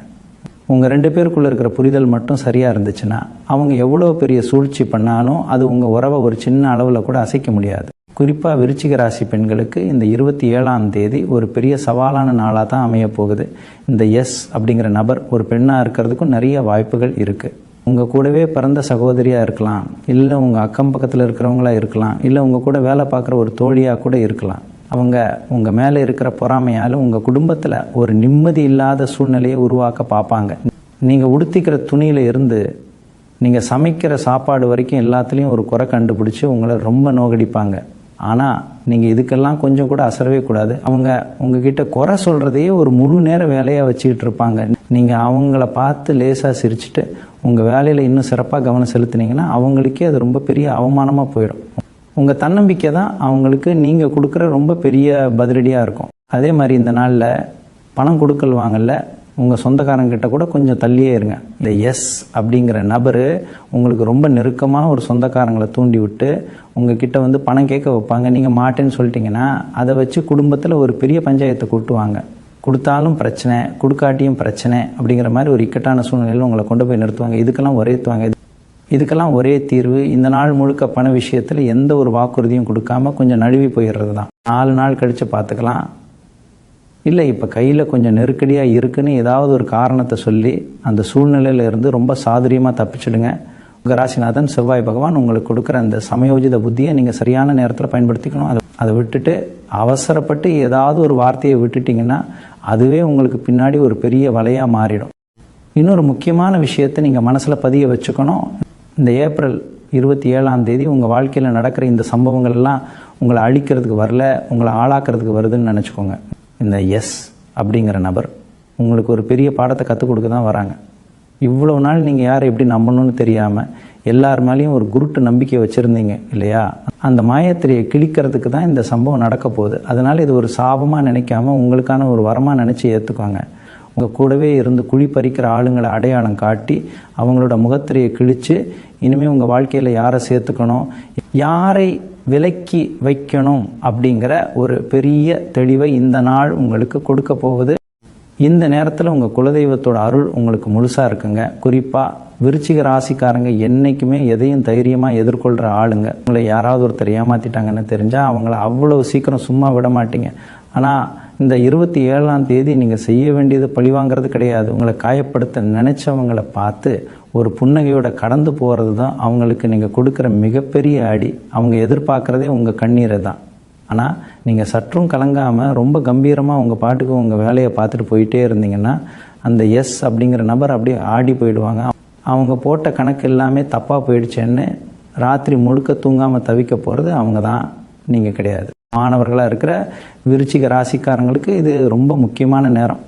உங்கள் 2 பேருக்குள்ளே இருக்கிற புரிதல் மட்டும் சரியாக இருந்துச்சுன்னா அவங்க எவ்வளோ பெரிய சூழ்ச்சி பண்ணாலும் அது உங்கள் உறவை ஒரு சின்ன அளவில் கூட அசைக்க முடியாது. குறிப்பாக விருச்சிக ராசி பெண்களுக்கு இந்த 27ஆம் தேதி ஒரு பெரிய சவாலான நாளாக தான் அமைய போகுது. இந்த எஸ் அப்படிங்கிற நபர் ஒரு பெண்ணாக இருக்கிறதுக்கும் நிறைய வாய்ப்புகள் இருக்குது. உங்கள் கூடவே பிறந்த சகோதரியாக இருக்கலாம், இல்லை உங்கள் அக்கம் பக்கத்தில் இருக்கிறவங்களா இருக்கலாம், இல்லை உங்கள் கூட வேலை பார்க்குற ஒரு தோழியாக கூட இருக்கலாம். அவங்க உங்கள் மேலே இருக்கிற பொறாமையால் உங்கள் குடும்பத்தில் ஒரு நிம்மதி இல்லாத சூழ்நிலையை உருவாக்க பார்ப்பாங்க. நீங்கள் உடுத்திக்கிற துணியில் இருந்து நீங்கள் சமைக்கிற சாப்பாடு வரைக்கும் எல்லாத்துலேயும் ஒரு குறை கண்டுபிடிச்சி உங்களை ரொம்ப நோகடிப்பாங்க. ஆனால் நீங்கள் இதுக்கெல்லாம் கொஞ்சம் கூட அசரவே கூடாது. அவங்க உங்ககிட்ட குறை சொல்கிறதையே ஒரு முழு நேர வேலையாக வச்சுக்கிட்டு இருப்பாங்க. நீங்கள் அவங்கள பார்த்து லேசாக சிரிச்சுட்டு உங்கள் வேலையில் இன்னும் சிறப்பாக கவனம் செலுத்தினீங்கன்னா அவங்களுக்கே அது ரொம்ப பெரிய அவமானமாக போயிடும். உங்கள் தன்னம்பிக்கை தான் அவங்களுக்கு நீங்கள் கொடுக்குற ரொம்ப பெரிய பதிலடியாக இருக்கும். அதே மாதிரி இந்த நாளில் பணம் கொடுக்கல் வாங்கல உங்கள் சொந்தக்காரங்கிட்ட கூட கொஞ்சம் தள்ளியே இருங்க. இந்த எஸ் அப்படிங்கிற நபர் உங்களுக்கு ரொம்ப நெருக்கமான ஒரு சொந்தக்காரங்களை தூண்டி விட்டு உங்ககிட்ட வந்து பணம் கேட்க வைப்பாங்க. நீங்கள் மாட்டேன்னு சொல்லிட்டீங்கன்னா அதை வச்சு குடும்பத்தில் ஒரு பெரிய பஞ்சாயத்தை கூட்டுவாங்க. கொடுத்தாலும் பிரச்சனை, கொடுக்காட்டியும் பிரச்சனை அப்படிங்கிற மாதிரி ஒரு இக்கட்டான சூழ்நிலையில் உங்களை கொண்டு போய் நிறுத்துவாங்க. இதுக்கெல்லாம் ஒரே தீர்வு, இந்த நாள் முழுக்க பண விஷயத்தில் எந்த ஒரு வாக்குறுதியும் கொடுக்காம கொஞ்சம் நழுவி போயிடுறது தான். 4 நாள் கழித்து பார்த்துக்கலாம், இல்லை இப்போ கையில் கொஞ்சம் நெருக்கடியாக இருக்குன்னு ஏதாவது ஒரு காரணத்தை சொல்லி அந்த சூழ்நிலையில் இருந்து ரொம்ப சாதுரியமாக தப்பிச்சிடுங்க. உங்கள் ராசிநாதன் செவ்வாய் பகவான் உங்களுக்கு கொடுக்குற அந்த சமயோஜித புத்தியை நீங்கள் சரியான நேரத்தில் பயன்படுத்திக்கணும். அதை விட்டுட்டு அவசரப்பட்டு ஏதாவது ஒரு வார்த்தையை விட்டுட்டிங்கன்னா அதுவே உங்களுக்கு பின்னாடி ஒரு பெரிய வலையாக மாறிடும். இன்னொரு முக்கியமான விஷயத்தை நீங்கள் மனசில் பதிய வச்சுக்கணும். இந்த ஏப்ரல் 27ஆம் தேதி உங்கள் வாழ்க்கையில் நடக்கிற இந்த சம்பவங்கள்லாம் உங்களை அழிக்கிறதுக்கு வரல, உங்களை ஆளாக்குறதுக்கு வருதுன்னு நினச்சிக்கோங்க. இந்த எஸ் அப்படிங்கிற நபர் உங்களுக்கு ஒரு பெரிய பாடத்தை கற்றுக் கொடுக்க தான் வராங்க. இவ்வளோ நாள் நீங்கள் யாரை எப்படி நம்பணும்னு தெரியாமல் எல்லார் மேலேயும் ஒரு குருட்டு நம்பிக்கை வச்சுருந்தீங்க இல்லையா? அந்த மாயத்திரையை கிழிக்கிறதுக்கு தான் இந்த சம்பவம் நடக்க போகுது. அதனால் இது ஒரு சாபமாக நினைக்காம உங்களுக்கான ஒரு வரமாக நினச்சி ஏற்றுக்குவாங்க. உங்கள் கூடவே இருந்து குழி பறிக்கிற ஆளுங்களை அடையாளம் காட்டி அவங்களோட முகத்திரையை கிழித்து இனிமேல் உங்கள் வாழ்க்கையில் யாரை சேர்த்துக்கணும், யாரை விலக்கி வைக்கணும் அப்படிங்கிற ஒரு பெரிய தெளிவை இந்த நாள் உங்களுக்கு கொடுக்க போகுது. இந்த நேரத்தில் உங்கள் குலதெய்வத்தோட அருள் உங்களுக்கு முழுசாக இருக்குங்க. குறிப்பாக விருச்சிக ராசிக்காரங்க என்றைக்குமே எதையும் தைரியமாக எதிர்கொள்கிற ஆளுங்க. உங்களை யாராவது ஒருத்தர் ஏமாற்றிட்டாங்கன்னு தெரிஞ்சால் அவங்கள அவ்வளோ சீக்கிரம் சும்மா விட மாட்டீங்க. ஆனால் இந்த 27ஆம் தேதி நீங்கள் செய்ய வேண்டியது பழிவாங்கிறது கிடையாது. உங்களை காயப்படுத்த நினைச்சவங்களை பார்த்து ஒரு புன்னகையோட கடந்து போகிறது தான் அவங்களுக்கு நீங்கள் கொடுக்குற மிகப்பெரிய அடி. அவங்க எதிர்பார்க்குறதே உங்கள் கண்ணீரை தான். ஆனால் நீங்கள் சற்றும் கலங்காமல் ரொம்ப கம்பீரமாக உங்கள் பாட்டுக்கு உங்கள் வேலையை பார்த்துட்டு போயிட்டே இருந்தீங்கன்னா அந்த எஸ் அப்படிங்கிற நபர் அப்படியே ஆடி போயிடுவாங்க. அவங்க போட்ட கணக்கு எல்லாமே தப்பாக போயிடுச்சேன்னு ராத்திரி முழுக்க தூங்காமல் தவிக்க போகிறது அவங்க தான், நீங்கள் கிடையாது. மாணவர்களாக இருக்கிற விருச்சிக ராசிக்காரங்களுக்கு இது ரொம்ப முக்கியமான நேரம்.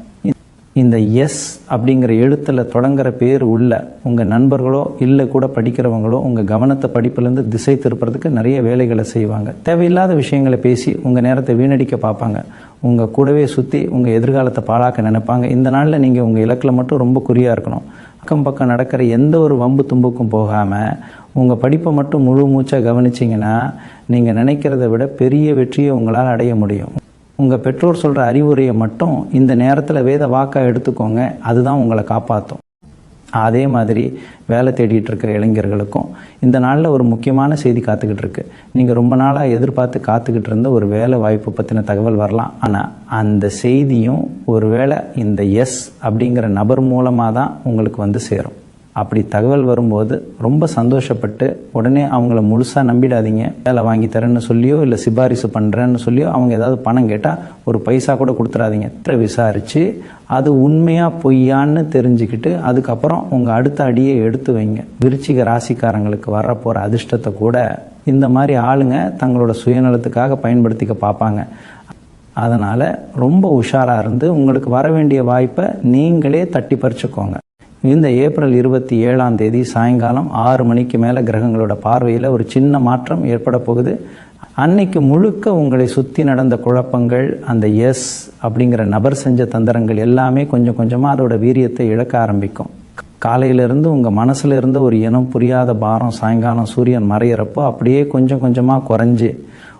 இந்த எஸ் அப்படிங்கிற எழுத்தில் தொடங்குற பேர் உள்ள உங்கள் நண்பர்களோ இல்லை கூட படிக்கிறவங்களோ உங்கள் கவனத்தை படிப்புலேருந்து திசை திருப்புறதுக்கு நிறைய வேலைகளை செய்வாங்க. தேவையில்லாத விஷயங்களை பேசி உங்கள் நேரத்தை வீணடிக்க பார்ப்பாங்க. உங்கள் கூடவே சுற்றி உங்கள் எதிர்காலத்தை பாழாக்க நினைப்பாங்க. இந்த நாளில் நீங்கள் உங்கள் இலக்கில் மட்டும் ரொம்ப குறியாக இருக்கணும். அக்கம் பக்கம் நடக்கிற எந்த ஒரு வம்பு தும்புக்கும் போகாமல் உங்கள் படிப்பை மட்டும் முழு மூச்சாக கவனிச்சிங்கன்னா நீங்கள் நினைக்கிறத விட பெரிய வெற்றியை உங்களால் அடைய முடியும். உங்கள் பெற்றோர் சொல்கிற அறிவுரையை மட்டும் இந்த நேரத்தில் வேத வாக்காக எடுத்துக்கோங்க, அதுதான் உங்களை காப்பாற்றும். அதே மாதிரி வேலை தேடிட்டு இருக்கிற இளைஞர்களுக்கும் இந்த நாளில் ஒரு முக்கியமான செய்தி காத்துக்கிட்டு இருக்கு. நீங்கள் ரொம்ப நாளாக எதிர்பார்த்து காத்துக்கிட்டு இருந்த ஒரு வேலை வாய்ப்பு பற்றின தகவல் வரலாம். ஆனால் அந்த செய்தியும் ஒரு வேளை இந்த எஸ் அப்படிங்கிற நபர் மூலமாக தான் உங்களுக்கு வந்து சேரும். அப்படி தகவல் வரும்போது ரொம்ப சந்தோஷப்பட்டு உடனே அவங்கள முழுசாக நம்பிடாதீங்க. வேலை வாங்கி தரேன்னு சொல்லியோ இல்லை சிபாரிசு பண்ணுறேன்னு சொல்லியோ அவங்க ஏதாவது பணம் கேட்டால் ஒரு பைசா கூட கொடுத்துடாதீங்க. விசாரித்து அது உண்மையாக பொய்யான்னு தெரிஞ்சுக்கிட்டு அதுக்கப்புறம் உங்கள் அடுத்த அடியை எடுத்து வைங்க. விருச்சிக ராசிக்காரங்களுக்கு வரப்போகிற அதிர்ஷ்டத்தை கூட இந்த மாதிரி ஆளுங்க தங்களோட சுயநலத்துக்காக பயன்படுத்திக்க பார்ப்பாங்க. அதனால் ரொம்ப உஷாராக இருந்து உங்களுக்கு வர வேண்டிய வாய்ப்பை நீங்களே தட்டி பறிச்சுக்கோங்க. இந்த ஏப்ரல் 27ஆம் தேதி சாயங்காலம் 6 மணிக்கு மேலே கிரகங்களோட பார்வையில் ஒரு சின்ன மாற்றம் ஏற்பட போகுது. அன்னைக்கு முழுக்க உங்களை சுற்றி நடந்த குழப்பங்கள், அந்த எஸ் அப்படிங்கிற நபர் செஞ்ச தந்திரங்கள் எல்லாமே கொஞ்சம் கொஞ்சமாக அதோட வீரியத்தை இழக்க ஆரம்பிக்கும். காலையிலேருந்து உங்கள் மனசில் இருந்த ஒரு இனம் புரியாத பாரம் சாயங்காலம் சூரியன் மறையிறப்போ அப்படியே கொஞ்சம் கொஞ்சமாக குறைஞ்சி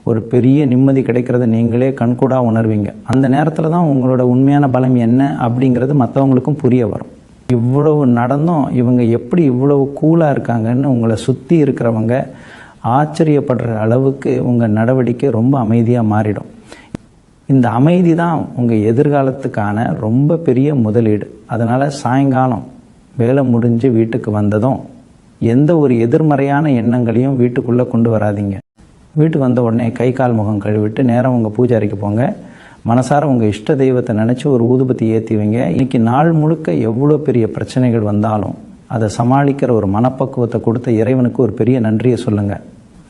ஒரு பெரிய நிம்மதி கிடைக்கிறத நீங்களே கண்கூடாக உணர்வீங்க. அந்த நேரத்தில் தான் உங்களோட உண்மையான பலம் என்ன அப்படிங்கிறது மற்றவங்களுக்கும் புரிய வரும். இவ்வளவு நடந்தும் இவங்க எப்படி இவ்வளவு கூலாக இருக்காங்கன்னு உங்களை சுற்றி இருக்கிறவங்க ஆச்சரியப்படுற அளவுக்கு உங்கள் நடவடிக்கை ரொம்ப அமைதியாக மாறிடும். இந்த அமைதி தான் உங்கள் எதிர்காலத்துக்கான ரொம்ப பெரிய முதலீடு. அதனால் சாயங்காலம் வேலை முடிஞ்சு வீட்டுக்கு வந்ததும் எந்த ஒரு எதிர்மறையான எண்ணங்களையும் வீட்டுக்குள்ளே கொண்டு வராதீங்க. வீட்டுக்கு வந்த உடனே கை கால் முகம் கழுவிட்டு நேரம் உங்கள் பூஜாரிக்கு போங்க. மனசார உங்கள் இஷ்ட தெய்வத்தை நினச்சி ஒரு ஊதுபத்தி ஏற்றி வைங்க. இன்றைக்கி நாள் முழுக்க எவ்வளோ பெரிய பிரச்சனைகள் வந்தாலும் அதை சமாளிக்கிற ஒரு மனப்பக்குவத்தை கொடுத்த இறைவனுக்கு ஒரு பெரிய நன்றியை சொல்லுங்கள்.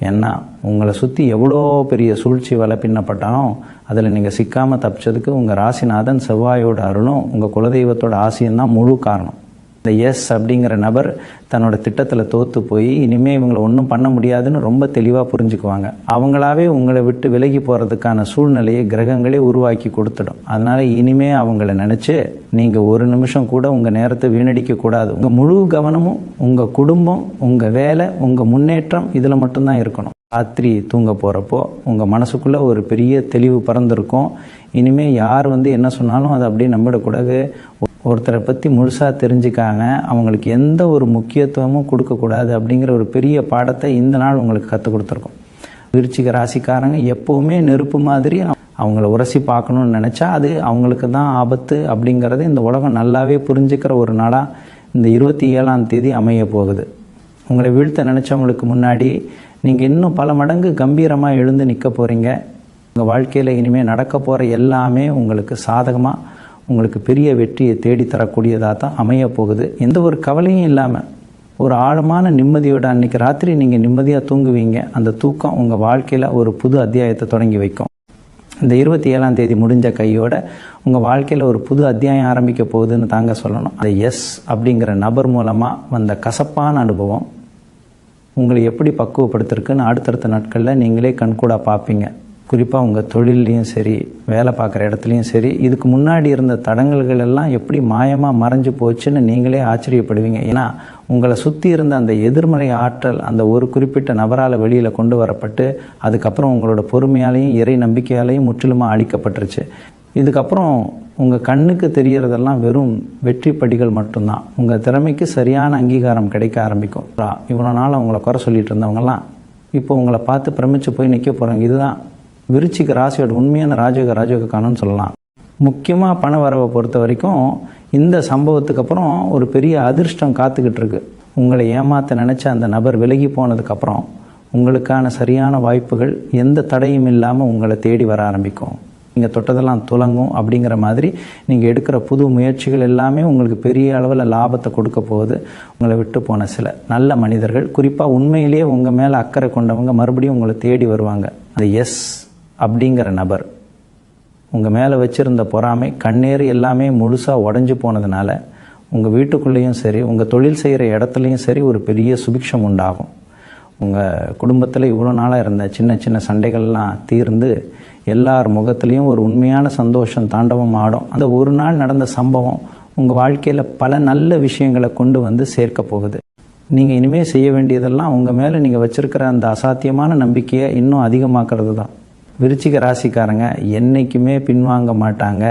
ஏன்னா உங்களை சுற்றி எவ்வளோ பெரிய சூழ்ச்சி வலை பின்னப்பட்டாலும் அதில் நீங்கள் சிக்காமல் தப்பிச்சதுக்கு உங்கள் ராசிநாதன் செவ்வாயோட அருளும் உங்கள் குலதெய்வத்தோட ஆசையும் தான் முழு காரணம். இந்த எஸ் அப்படிங்கிற நபர் தன்னோட திட்டத்தில் தோற்று போய் இனிமேல் இவங்களை ஒன்றும் பண்ண முடியாதுன்னு ரொம்ப தெளிவாக புரிஞ்சுக்குவாங்க. அவங்களாவே உங்களை விட்டு விலகி போகிறதுக்கான சூழ்நிலையை கிரகங்களே உருவாக்கி கொடுத்துடும். அதனால் இனிமே அவங்கள நினச்சி நீங்கள் ஒரு நிமிஷம் கூட உங்கள் நேரத்தை வீணடிக்கக்கூடாது. உங்கள் முழு கவனமும் உங்கள் குடும்பம், உங்கள் வேலை, உங்கள் முன்னேற்றம் இதில் மட்டும்தான் இருக்கணும். ராத்திரி தூங்க போகிறப்போ உங்கள் மனசுக்குள்ளே ஒரு பெரிய தெளிவு பறந்துருக்கும். இனிமேல் யார் என்ன சொன்னாலும் அதை அப்படியே நம்பிடக்கூடாது. ஒருத்தரை பற்றி முழுசாக தெரிஞ்சுக்காங்க, அவங்களுக்கு எந்த ஒரு முக்கியத்துவமும் கொடுக்கக்கூடாது அப்படிங்கிற ஒரு பெரிய பாடத்தை இந்த நாள் உங்களுக்கு கற்றுக் கொடுத்துருக்கோம். விருச்சிக ராசிக்காரங்க எப்போவுமே நெருப்பு மாதிரி அவங்கள உரசி பார்க்கணுன்னு நினச்சா அது அவங்களுக்கு தான் ஆபத்து அப்படிங்கிறது இந்த உலகம் நல்லாவே புரிஞ்சுக்கிற ஒரு நாளாக இந்த 27ஆம் தேதி அமைய போகுது. உங்களை வீழ்த்த நினச்சவங்களுக்கு முன்னாடி நீங்கள் இன்னும் பல மடங்கு கம்பீரமாக எழுந்து நிற்க போகிறீங்க. உங்கள் வாழ்க்கையில் இனிமேல் நடக்க போகிற எல்லாமே உங்களுக்கு சாதகமாக, உங்களுக்கு பெரிய வெற்றியை தேடித்தரக்கூடியதாக தான் அமைய போகுது. எந்த ஒரு கவலையும் இல்லாமல் ஒரு ஆழமான நிம்மதியோட அன்றைக்கி ராத்திரி நீங்கள் நிம்மதியாக தூங்குவீங்க. அந்த தூக்கம் உங்கள் வாழ்க்கையில் ஒரு புது அத்தியாயத்தை தொடங்கி வைக்கும். இந்த 27ஆம் தேதி முடிஞ்ச கையோட உங்கள் வாழ்க்கையில் ஒரு புது அத்தியாயம் ஆரம்பிக்க போகுதுன்னு தாங்க சொல்லணும். அந்த எஸ் அப்படிங்கிற நபர் மூலமாக வந்த கசப்பான அனுபவம் உங்களை எப்படி பக்குவப்படுத்திருக்குன்னு அடுத்தடுத்த நாட்களில் நீங்களே கண்கூடாக பார்ப்பீங்க. குறிப்பாக உங்கள் தொழிலையும் சரி, வேலை பார்க்குற இடத்துலையும் சரி, இதுக்கு முன்னாடி இருந்த தடங்கல்கள் எல்லாம் எப்படி மாயமாக மறைஞ்சு போச்சுன்னு நீங்களே ஆச்சரியப்படுவீங்க. ஏன்னா உங்களை சுற்றி இருந்த அந்த எதிர்மறை ஆற்றல் அந்த ஒரு குறிப்பிட்ட நபரால் வெளியில் கொண்டு வரப்பட்டு அதுக்கப்புறம் உங்களோட பொறுமையாலையும் இறை நம்பிக்கையாலையும் முற்றிலுமாக அழிக்கப்பட்டுருச்சு. இதுக்கப்புறம் உங்கள் கண்ணுக்கு தெரியறதெல்லாம் வெறும் வெற்றி படிகள் மட்டும்தான். உங்கள் திறமைக்கு சரியான அங்கீகாரம் கிடைக்க ஆரம்பிக்கும். இவ்வளோ நாள் உங்களை குறை சொல்லிட்டு இருந்தவங்கலாம் இப்போ உங்களை பார்த்து பிரமிச்சு போய் நிற்க போகிறாங்க. இதுதான் விருச்சிக ராசியோட உண்மையான ராஜயோக காலம்னு சொல்லலாம். முக்கியமாக பண வரவை பொறுத்த வரைக்கும் இந்த சம்பவத்துக்கு அப்புறம் ஒரு பெரிய அதிர்ஷ்டம் காத்துக்கிட்டு இருக்கு. உங்களை ஏமாற்ற நினச்ச அந்த நபர் விலகி போனதுக்கப்புறம் உங்களுக்கான சரியான வாய்ப்புகள் எந்த தடையும் இல்லாமல் உங்களை தேடி வர ஆரம்பிக்கும். நீங்கள் தொட்டதெல்லாம் துலங்கும். அப்படிங்கிற மாதிரி நீங்கள் எடுக்கிற புது முயற்சிகள் எல்லாமே உங்களுக்கு பெரிய அளவில் லாபத்தை கொடுக்க போகுது. உங்களை விட்டு போன சில நல்ல மனிதர்கள், குறிப்பாக உண்மையிலேயே உங்கள் மேலே அக்கறை கொண்டவங்க மறுபடியும் உங்களை தேடி வருவாங்க. அந்த எஸ் அப்படிங்கிற நபர் உங்கள் மேலே வச்சுருந்த பொறாமை கண்ணேறு எல்லாமே முழுசாக உடஞ்சி போனதுனால உங்கள் வீட்டுக்குள்ளேயும் சரி, உங்கள் தொழில் செய்கிற இடத்துலையும் சரி ஒரு பெரிய சுபிக்ஷம் உண்டாகும். உங்கள் குடும்பத்தில் இவ்வளோ நாளாக இருந்த சின்ன சின்ன சண்டைகள்லாம் தீர்ந்து எல்லார் முகத்துலேயும் ஒரு உண்மையான சந்தோஷம் தாண்டவம் ஆடும். அந்த ஒரு நாள் நடந்த சம்பவம் உங்கள் வாழ்க்கையில் பல நல்ல விஷயங்களை கொண்டு வந்து சேர்க்க போகுது. நீங்கள் இனிமேல் செய்ய வேண்டியதெல்லாம் உங்கள் மேலே நீங்கள் வச்சுருக்கிற அந்த அசாத்தியமான நம்பிக்கையை இன்னும் அதிகமாக்குறது தான். விருச்சிக ராசிக்காரங்க என்றைக்குமே பின்வாங்க மாட்டாங்க.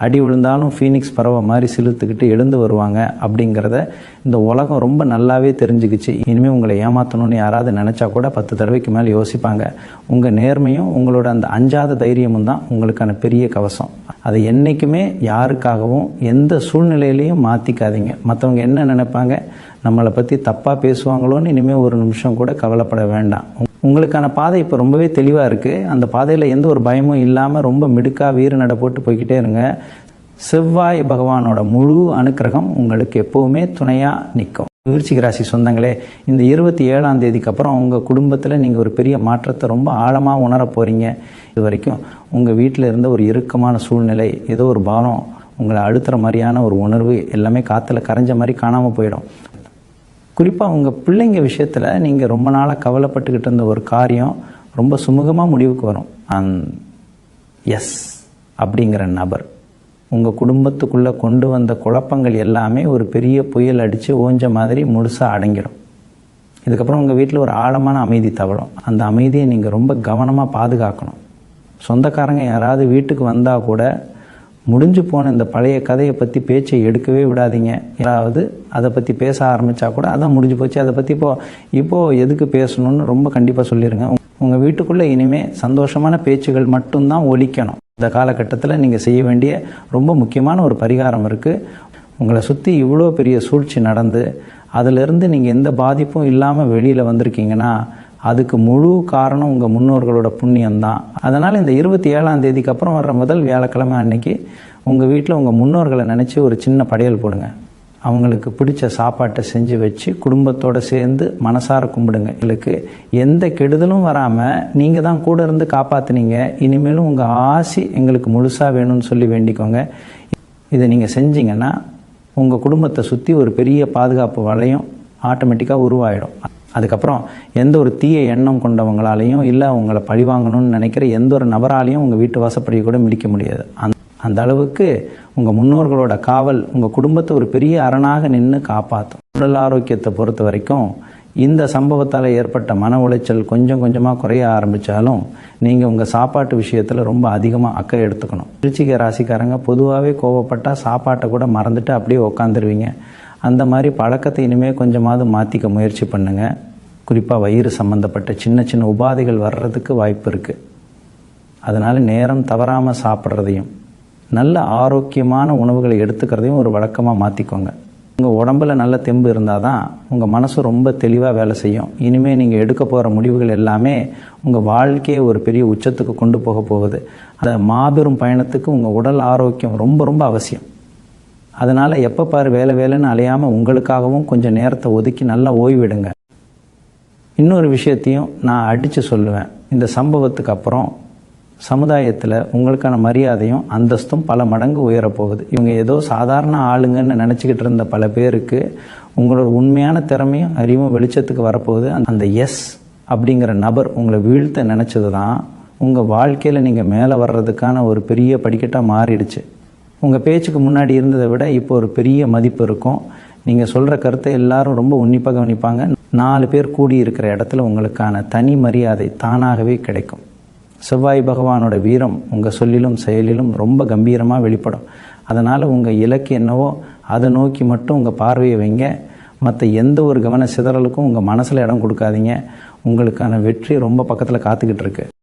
அடி விழுந்தாலும் ஃபீனிக்ஸ் பறவை மாதிரி சிலுத்துக்கிட்டு எழுந்து வருவாங்க அப்படிங்கிறத இந்த உலகம் ரொம்ப நல்லாவே தெரிஞ்சுக்கிச்சு. இனிமேல் உங்களை ஏமாற்றணும்னு யாராவது நினச்சா கூட 10 தடவைக்கு மேலே யோசிப்பாங்க. உங்கள் நேர்மையும் உங்களோட அந்த அஞ்சாத தைரியமும் தான் உங்களுக்கான பெரிய கவசம். அதை என்றைக்குமே யாருக்காகவும் எந்த சூழ்நிலையிலையும் மாற்றிக்காதீங்க. மற்றவங்க என்ன நினைப்பாங்க, நம்மளை பற்றி தப்பாக பேசுவாங்களோன்னு இனிமேல் ஒரு நிமிஷம் கூட கவலைப்பட வேண்டாம். உங்களுக்கான பாதை இப்போ ரொம்பவே தெளிவாக இருக்குது. அந்த பாதையில் எந்த ஒரு பயமும் இல்லாமல் ரொம்ப மிடுக்காக வீறு நட போட்டு போய்கிட்டே இருங்க. செவ்வாய் பகவானோட முழு அனுக்கிரகம் உங்களுக்கு எப்போவுமே துணையாக நிற்கும். விருச்சிக ராசி சொந்தங்களே, இந்த 27ஆம் தேதிக்கு அப்புறம் உங்கள் குடும்பத்தில் நீங்கள் ஒரு பெரிய மாற்றத்தை ரொம்ப ஆழமாக உணர போகிறீங்க. இது வரைக்கும் உங்கள் வீட்டில் இருந்த ஒரு இறுக்கமான சூழ்நிலை, ஏதோ ஒரு பாரம் உங்களை அழுத்துற மாதிரியான ஒரு உணர்வு எல்லாமே காற்றுல கரைஞ்ச மாதிரி காணாமல் போயிடும். குறிப்பாக உங்கள் பிள்ளைங்க விஷயத்தில் நீங்கள் ரொம்ப நாளாக கவலைப்பட்டுக்கிட்டு இருந்த ஒரு காரியம் ரொம்ப சுமூகமாக முடிவுக்கு வரும். எஸ் அப்படிங்கிற நபர் உங்கள் குடும்பத்துக்குள்ளே கொண்டு வந்த குழப்பங்கள் எல்லாமே ஒரு பெரிய புயல் அடித்து ஓஞ்ச மாதிரி முழுசாக அடங்கிடும். இதுக்கப்புறம் உங்கள் வீட்டில் ஒரு ஆழமான அமைதி தவழும். அந்த அமைதியை நீங்கள் ரொம்ப கவனமாக பாதுகாக்கணும். சொந்தக்காரங்க யாராவது வீட்டுக்கு வந்தால் கூட முடிஞ்சு போன இந்த பழைய கதையை பற்றி பேச்சை எடுக்கவே விடாதீங்க. யாராவது அதை பற்றி பேச ஆரம்பித்தா கூட அதான் முடிஞ்சு போச்சு, அதை பற்றி இப்போது எதுக்கு பேசணும்னு ரொம்ப கண்டிப்பாக சொல்லிடுங்க. உங்கள் வீட்டுக்குள்ளே இனிமேல் சந்தோஷமான பேச்சுகள் மட்டும்தான் ஒலிக்கணும். இந்த காலகட்டத்தில் நீங்கள் செய்ய வேண்டிய ரொம்ப முக்கியமான ஒரு பரிகாரம் இருக்குது. உங்களை சுற்றி இவ்வளோ பெரிய சூழ்ச்சி நடந்து அதிலிருந்து நீங்கள் எந்த பாதிப்பும் இல்லாமல் வெளியில் வந்திருக்கீங்கன்னா அதுக்கு முழு காரணம் உங்கள் முன்னோர்களோட புண்ணியம்தான். அதனால் இந்த 27ஆம் தேதிக்கு அப்புறம் வர்ற முதல் வியாழக்கிழமை அன்னைக்கு உங்கள் வீட்டில் உங்கள் முன்னோர்களை நினச்சி ஒரு சின்ன படையல் போடுங்க. அவங்களுக்கு பிடிச்ச சாப்பாட்டை செஞ்சு வச்சு குடும்பத்தோடு சேர்ந்து மனசார கும்பிடுங்க. எங்களுக்கு எந்த கெடுதலும் வராமல் நீங்கள் தான் கூட இருந்து காப்பாற்றுனீங்க, இனிமேலும் உங்கள் ஆசி எங்களுக்கு முழுசாக வேணும்னு சொல்லி வேண்டிக்கோங்க. இதை நீங்கள் செஞ்சீங்கன்னா உங்கள் குடும்பத்தை சுற்றி ஒரு பெரிய பாதுகாப்பு வளையம் ஆட்டோமேட்டிக்காக உருவாயிடும். அதுக்கப்புறம் எந்த ஒரு தீய எண்ணம் கொண்டவங்களாலையும் இல்லை உங்களை பழிவாங்கணும்னு நினைக்கிற எந்த ஒரு நபராலையும் உங்கள் வீட்டு வாசப்படியை கூட மிதிக்க முடியாது. அந்த அளவுக்கு உங்கள் முன்னோர்களோட காவல் உங்கள் குடும்பத்தை ஒரு பெரிய அரணாக நின்று காப்பாற்றும். உடல் ஆரோக்கியத்தை பொறுத்த வரைக்கும் இந்த சம்பவத்தால் ஏற்பட்ட மன உளைச்சல் கொஞ்சம் கொஞ்சமாக குறைய ஆரம்பித்தாலும் நீங்கள் உங்கள் சாப்பாட்டு விஷயத்தில் ரொம்ப அதிகமாக அக்கறை எடுத்துக்கணும். விருச்சிக ராசிக்காரங்க பொதுவாகவே கோவப்பட்டால் சாப்பாட்டை கூட மறந்துட்டு அப்படியே உக்காந்துருவீங்க. அந்த மாதிரி பழக்கத்தை இனிமேல் கொஞ்சமாவது மாற்றிக்க முயற்சி பண்ணுங்கள். குறிப்பாக வயிறு சம்மந்தப்பட்ட சின்ன சின்ன உபாதைகள் வர்றதுக்கு வாய்ப்பு இருக்குது. அதனால் நேரம் தவறாமல் சாப்பிட்றதையும் நல்ல ஆரோக்கியமான உணவுகளை எடுத்துக்கிறதையும் ஒரு வழக்கமாக மாற்றிக்கோங்க. உங்கள் உடம்பில் நல்ல தெம்பு இருந்தால் தான் உங்கள் மனசு ரொம்ப தெளிவாக வேலை செய்யும். இனிமேல் நீங்கள் எடுக்க போகிற முடிவுகள் எல்லாமே உங்கள் வாழ்க்கையை ஒரு பெரிய உச்சத்துக்கு கொண்டு போக போகுது. அந்த மாபெரும் பயணத்துக்கு உங்கள் உடல் ஆரோக்கியம் ரொம்ப ரொம்ப அவசியம். அதனால் எப்போ பாரு வேலைன்னு அலையாமல் உங்களுக்காகவும் கொஞ்சம் நேரத்தை ஒதுக்கி நல்லா ஓய்விடுங்க. இன்னொரு விஷயத்தையும் நான் அடித்து சொல்லுவேன். இந்த சம்பவத்துக்கு அப்புறம் சமுதாயத்தில் உங்களுக்கான மரியாதையும் அந்தஸ்தும் பல மடங்கு உயரப்போகுது. இவங்க ஏதோ சாதாரண ஆளுங்கன்னு நினச்சிக்கிட்டு இருந்த பல பேருக்கு உங்களோட உண்மையான திறமையும் அறிவும் வெளிச்சத்துக்கு வரப்போகுது. அந்த எஸ் அப்படிங்கிற நபர் உங்களை வீழ்த்த நினச்சது தான் உங்கள் வாழ்க்கையில் நீங்கள் மேலே வர்றதுக்கான ஒரு பெரிய படிக்கட்டாக மாறிடுச்சு. உங்கள் பேச்சுக்கு முன்னாடி இருந்ததை விட இப்போ ஒரு பெரிய மதிப்பு இருக்கும். நீங்கள் சொல்கிற கருத்தை எல்லாரும் ரொம்ப உன்னிப்பாக கவனிப்பாங்க. 4 பேர் கூடி இருக்கிற இடத்துல உங்களுக்கான தனி மரியாதை தானாகவே கிடைக்கும். செவ்வாய் பகவானோட வீரம் உங்கள் சொல்லிலும் செயலிலும் ரொம்ப கம்பீரமாக வெளிப்படும். அதனால் உங்கள் இலக்கு என்னவோ அதை நோக்கி மட்டும் உங்கள் பார்வையை வைங்க. மற்ற எந்த ஒரு கவன சிதறலுக்கும் உங்கள் மனசில் இடம் கொடுக்காதீங்க. உங்களுக்கான வெற்றி ரொம்ப பக்கத்தில் காத்துக்கிட்டு இருக்கு.